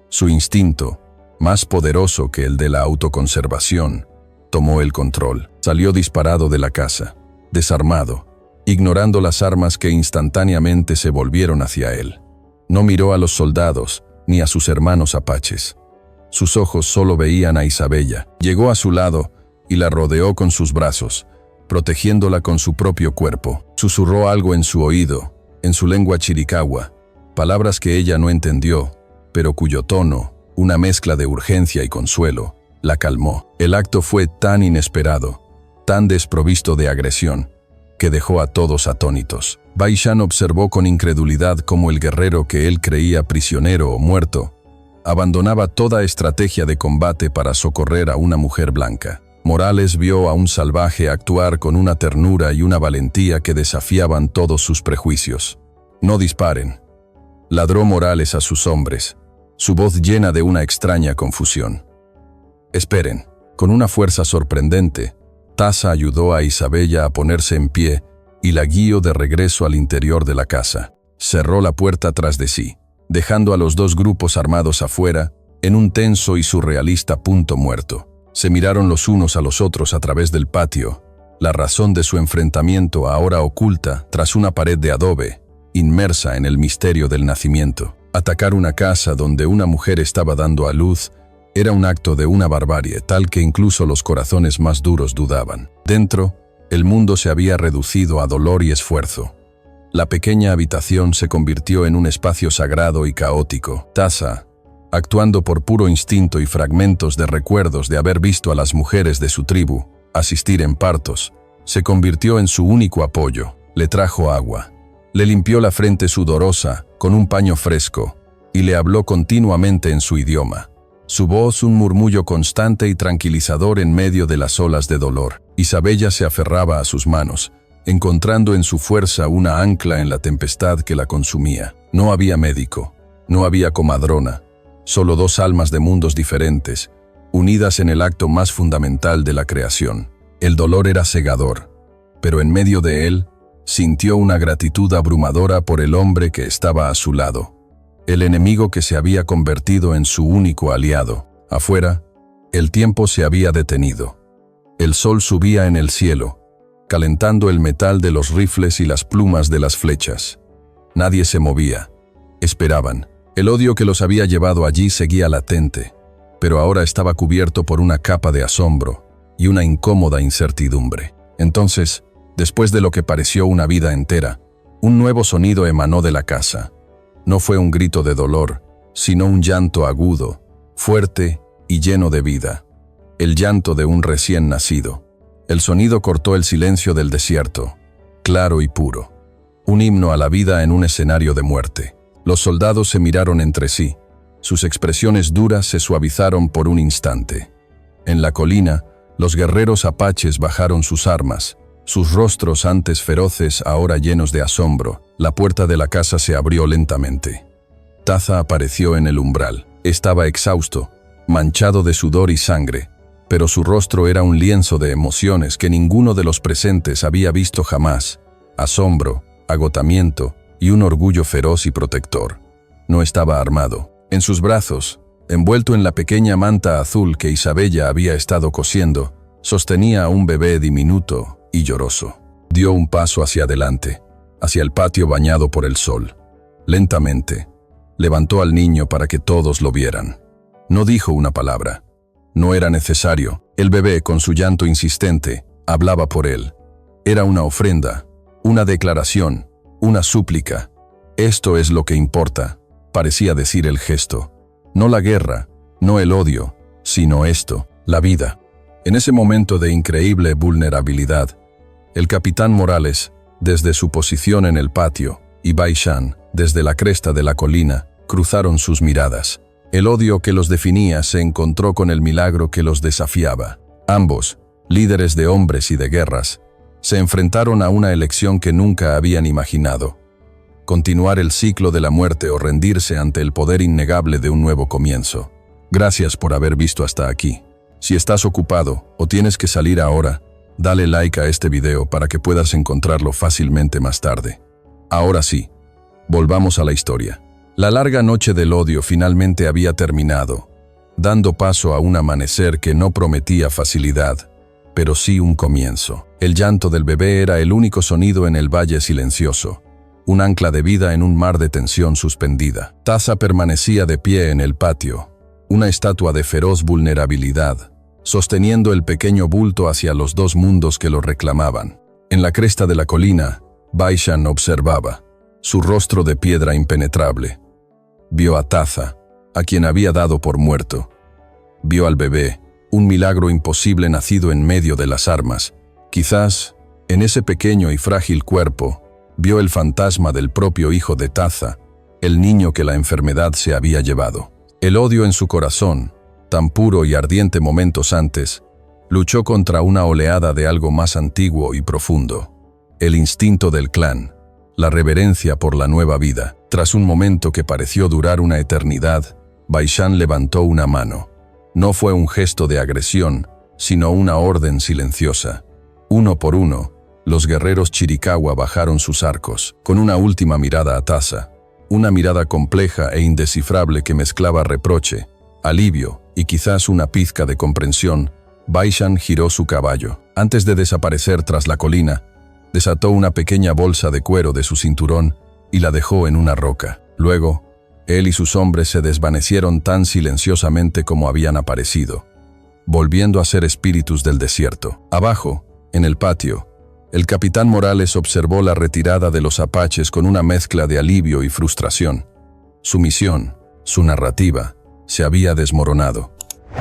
Su instinto, más poderoso que el de la autoconservación, tomó el control. Salió disparado de la casa, desarmado, ignorando las armas que instantáneamente se volvieron hacia él. No miró a los soldados, ni a sus hermanos apaches. Sus ojos solo veían a Isabella. Llegó a su lado y la rodeó con sus brazos, protegiéndola con su propio cuerpo. Susurró algo en su oído, en su lengua chiricahua, palabras que ella no entendió, pero cuyo tono, una mezcla de urgencia y consuelo, la calmó. El acto fue tan inesperado, tan desprovisto de agresión, que dejó a todos atónitos. Bai Shan observó con incredulidad cómo el guerrero que él creía prisionero o muerto abandonaba toda estrategia de combate para socorrer a una mujer blanca. Morales vio a un salvaje actuar con una ternura y una valentía que desafiaban todos sus prejuicios. «No disparen», ladró Morales a sus hombres, su voz llena de una extraña confusión. «Esperen». Con una fuerza sorprendente, Taza ayudó a Isabella a ponerse en pie y la guió de regreso al interior de la casa. Cerró la puerta tras de sí, dejando a los dos grupos armados afuera, en un tenso y surrealista punto muerto. Se miraron los unos a los otros a través del patio, la razón de su enfrentamiento ahora oculta tras una pared de adobe, inmersa en el misterio del nacimiento. Atacar una casa donde una mujer estaba dando a luz era un acto de una barbarie tal que incluso los corazones más duros dudaban. Dentro, el mundo se había reducido a dolor y esfuerzo. La pequeña habitación se convirtió en un espacio sagrado y caótico. Taza, actuando por puro instinto y fragmentos de recuerdos de haber visto a las mujeres de su tribu asistir en partos, se convirtió en su único apoyo. Le trajo agua, le limpió la frente sudorosa con un paño fresco y le habló continuamente en su idioma. Su voz un murmullo constante y tranquilizador en medio de las olas de dolor. Isabella se aferraba a sus manos, encontrando en su fuerza una ancla en la tempestad que la consumía. No había médico, no había comadrona, solo dos almas de mundos diferentes, unidas en el acto más fundamental de la creación. El dolor era cegador, pero en medio de él, sintió una gratitud abrumadora por el hombre que estaba a su lado, el enemigo que se había convertido en su único aliado. Afuera, el tiempo se había detenido. El sol subía en el cielo, calentando el metal de los rifles y las plumas de las flechas. Nadie se movía. Esperaban. El odio que los había llevado allí seguía latente, pero ahora estaba cubierto por una capa de asombro y una incómoda incertidumbre. Entonces, después de lo que pareció una vida entera, un nuevo sonido emanó de la casa. No fue un grito de dolor, sino un llanto agudo, fuerte y lleno de vida. El llanto de un recién nacido. El sonido cortó el silencio del desierto, claro y puro. Un himno a la vida en un escenario de muerte. Los soldados se miraron entre sí. Sus expresiones duras se suavizaron por un instante. En la colina, los guerreros apaches bajaron sus armas, sus rostros antes feroces ahora llenos de asombro. La puerta de la casa se abrió lentamente. Taza apareció en el umbral. Estaba exhausto, manchado de sudor y sangre, pero su rostro era un lienzo de emociones que ninguno de los presentes había visto jamás. Asombro, agotamiento y un orgullo feroz y protector. No estaba armado. En sus brazos, envuelto en la pequeña manta azul que Isabella había estado cosiendo, sostenía a un bebé diminuto y lloroso. Dio un paso hacia adelante, hacia el patio bañado por el sol. Lentamente, levantó al niño para que todos lo vieran. No dijo una palabra. No era necesario. El bebé, con su llanto insistente, hablaba por él. Era una ofrenda, una declaración, una súplica. Esto es lo que importa, parecía decir el gesto. No la guerra, no el odio, sino esto, la vida. En ese momento de increíble vulnerabilidad, el capitán Morales, desde su posición en el patio, y Bai Shan, desde la cresta de la colina, cruzaron sus miradas. El odio que los definía se encontró con el milagro que los desafiaba. Ambos, líderes de hombres y de guerras, se enfrentaron a una elección que nunca habían imaginado: continuar el ciclo de la muerte o rendirse ante el poder innegable de un nuevo comienzo. Gracias por haber visto hasta aquí. Si estás ocupado o tienes que salir ahora, dale like a este video para que puedas encontrarlo fácilmente más tarde. Ahora sí, volvamos a la historia. La larga noche del odio finalmente había terminado, dando paso a un amanecer que no prometía facilidad, pero sí un comienzo. El llanto del bebé era el único sonido en el valle silencioso, un ancla de vida en un mar de tensión suspendida. Taza permanecía de pie en el patio, una estatua de feroz vulnerabilidad, sosteniendo el pequeño bulto hacia los dos mundos que lo reclamaban. En la cresta de la colina, Bai Shan observaba, su rostro de piedra impenetrable. Vio a Taza, a quien había dado por muerto. Vio al bebé, un milagro imposible nacido en medio de las armas. Quizás En ese pequeño y frágil cuerpo, vio el fantasma del propio hijo de Taza, el niño que la enfermedad se había llevado. El odio en su corazón, tan puro y ardiente momentos antes, luchó contra una oleada de algo más antiguo y profundo. El instinto del clan, la reverencia por la nueva vida. Tras un momento que pareció durar una eternidad, Baishan levantó una mano. No fue un gesto de agresión, sino una orden silenciosa. Uno por uno, los guerreros Chiricahua bajaron sus arcos, con una última mirada a Taza. Una mirada compleja e indescifrable que mezclaba reproche, alivio y quizás una pizca de comprensión. Baishan giró su caballo. Antes de desaparecer tras la colina, desató una pequeña bolsa de cuero de su cinturón y la dejó en una roca. Luego, él y sus hombres se desvanecieron tan silenciosamente como habían aparecido, volviendo a ser espíritus del desierto. Abajo, en el patio, el capitán Morales observó la retirada de los apaches con una mezcla de alivio y frustración. Su misión, su narrativa, se había desmoronado.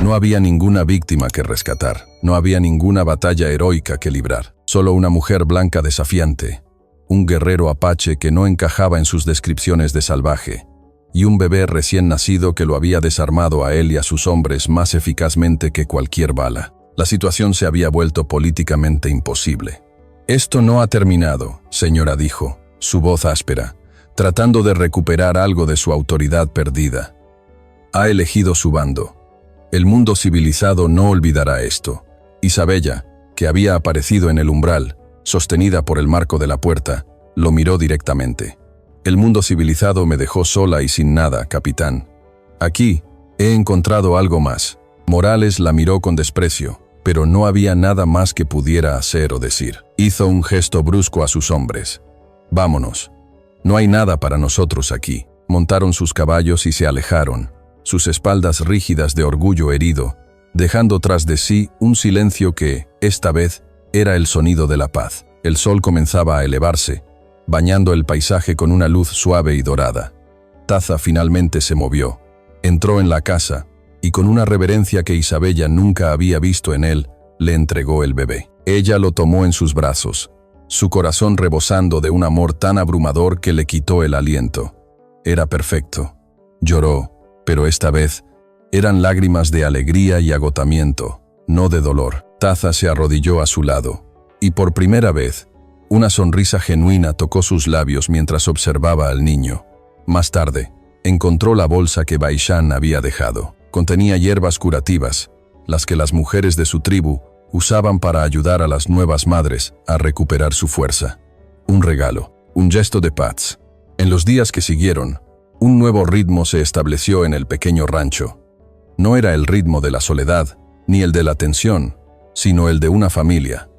No había ninguna víctima que rescatar, no había ninguna batalla heroica que librar. Solo una mujer blanca desafiante, un guerrero apache que no encajaba en sus descripciones de salvaje, y un bebé recién nacido que lo había desarmado a él y a sus hombres más eficazmente que cualquier bala. La situación se había vuelto políticamente imposible. «Esto no ha terminado», señora dijo, su voz áspera, tratando de recuperar algo de su autoridad perdida. «Ha elegido su bando. El mundo civilizado no olvidará esto». Isabella, que había aparecido en el umbral, sostenida por el marco de la puerta, lo miró directamente. «El mundo civilizado me dejó sola y sin nada, capitán. Aquí he encontrado algo más». Morales la miró con desprecio, pero no había nada más que pudiera hacer o decir. Hizo un gesto brusco a sus hombres. «Vámonos. No hay nada para nosotros aquí». Montaron sus caballos y se alejaron, sus espaldas rígidas de orgullo herido, dejando tras de sí un silencio que, esta vez, era el sonido de la paz. El sol comenzaba a elevarse, bañando el paisaje con una luz suave y dorada. Taza finalmente se movió, entró en la casa, y con una reverencia que Isabella nunca había visto en él, le entregó el bebé. Ella lo tomó en sus brazos, su corazón rebosando de un amor tan abrumador que le quitó el aliento. Era perfecto. Lloró, pero esta vez eran lágrimas de alegría y agotamiento, no de dolor. Taza se arrodilló a su lado, y por primera vez, una sonrisa genuina tocó sus labios mientras observaba al niño. Más tarde, encontró la bolsa que Baishan había dejado. Contenía hierbas curativas, las que las mujeres de su tribu usaban para ayudar a las nuevas madres a recuperar su fuerza. Un regalo, un gesto de paz. En los días que siguieron, un nuevo ritmo se estableció en el pequeño rancho. No era el ritmo de la soledad, ni el de la tensión, sino el de una familia.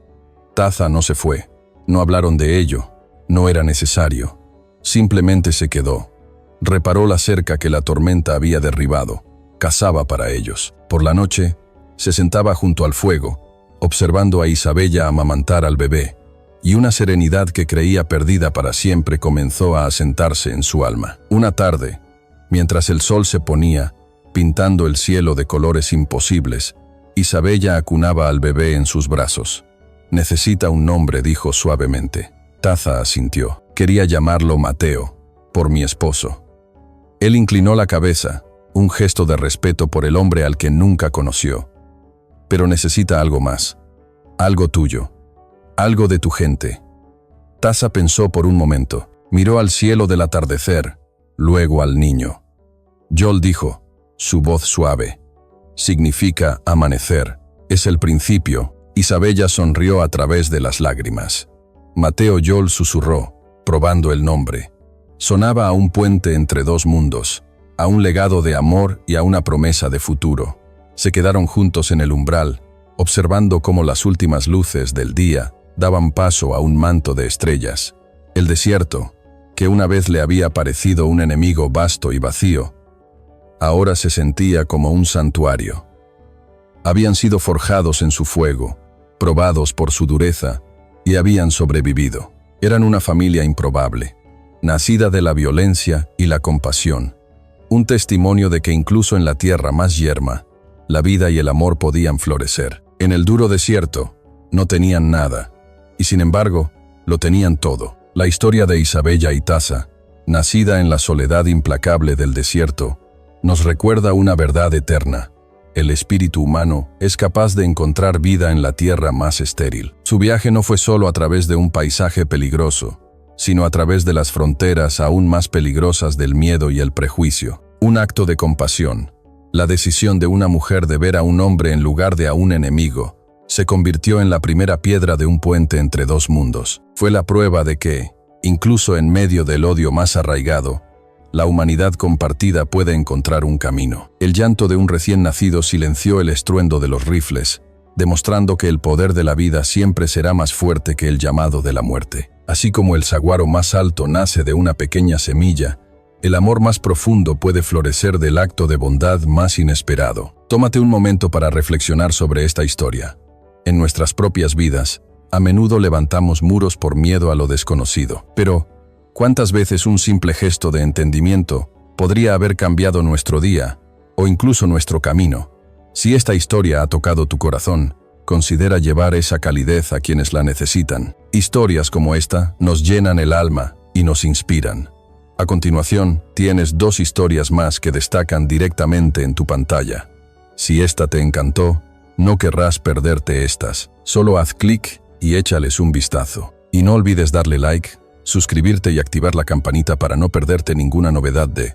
Taza no se fue, no hablaron de ello, no era necesario. Simplemente se quedó. Reparó la cerca que la tormenta había derribado. Cazaba para ellos. Por la noche, se sentaba junto al fuego, observando a Isabella amamantar al bebé, y una serenidad que creía perdida para siempre comenzó a asentarse en su alma. Una tarde, mientras el sol se ponía, pintando el cielo de colores imposibles, Isabella acunaba al bebé en sus brazos. «Necesita un nombre», dijo suavemente. Taza asintió. «Quería llamarlo Mateo, por mi esposo». Él inclinó la cabeza, un gesto de respeto por el hombre al que nunca conoció. «Pero necesita algo más. Algo tuyo. Algo de tu gente». Taza pensó por un momento. Miró al cielo del atardecer, luego al niño. Yol dijo, su voz suave. «Significa amanecer. Es el principio». Isabella sonrió a través de las lágrimas. Mateo Yol susurró, probando el nombre. Sonaba a un puente entre dos mundos, a un legado de amor y a una promesa de futuro. Se quedaron juntos en el umbral, observando cómo las últimas luces del día daban paso a un manto de estrellas. El desierto, que una vez le había parecido un enemigo vasto y vacío, ahora se sentía como un santuario. Habían sido forjados en su fuego, probados por su dureza, y habían sobrevivido. Eran una familia improbable, nacida de la violencia y la compasión. Un testimonio de que incluso en la tierra más yerma, la vida y el amor podían florecer. En el duro desierto, no tenían nada, y sin embargo, lo tenían todo. La historia de Isabella Itasa, nacida en la soledad implacable del desierto, nos recuerda una verdad eterna. El espíritu humano es capaz de encontrar vida en la tierra más estéril. Su viaje no fue solo a través de un paisaje peligroso, sino a través de las fronteras aún más peligrosas del miedo y el prejuicio. Un acto de compasión, la decisión de una mujer de ver a un hombre en lugar de a un enemigo, se convirtió en la primera piedra de un puente entre dos mundos. Fue la prueba de que, incluso en medio del odio más arraigado, la humanidad compartida puede encontrar un camino. El llanto de un recién nacido silenció el estruendo de los rifles, demostrando que el poder de la vida siempre será más fuerte que el llamado de la muerte. Así como el saguaro más alto nace de una pequeña semilla, el amor más profundo puede florecer del acto de bondad más inesperado. Tómate un momento para reflexionar sobre esta historia. En nuestras propias vidas, a menudo levantamos muros por miedo a lo desconocido. Pero, ¿cuántas veces un simple gesto de entendimiento podría haber cambiado nuestro día o incluso nuestro camino? Si esta historia ha tocado tu corazón, considera llevar esa calidez a quienes la necesitan. Historias como esta nos llenan el alma y nos inspiran. A continuación, tienes 2 historias más que destacan directamente en tu pantalla. Si esta te encantó, no querrás perderte estas. Solo haz clic y échales un vistazo. Y no olvides darle like, suscribirte y activar la campanita para no perderte ninguna novedad de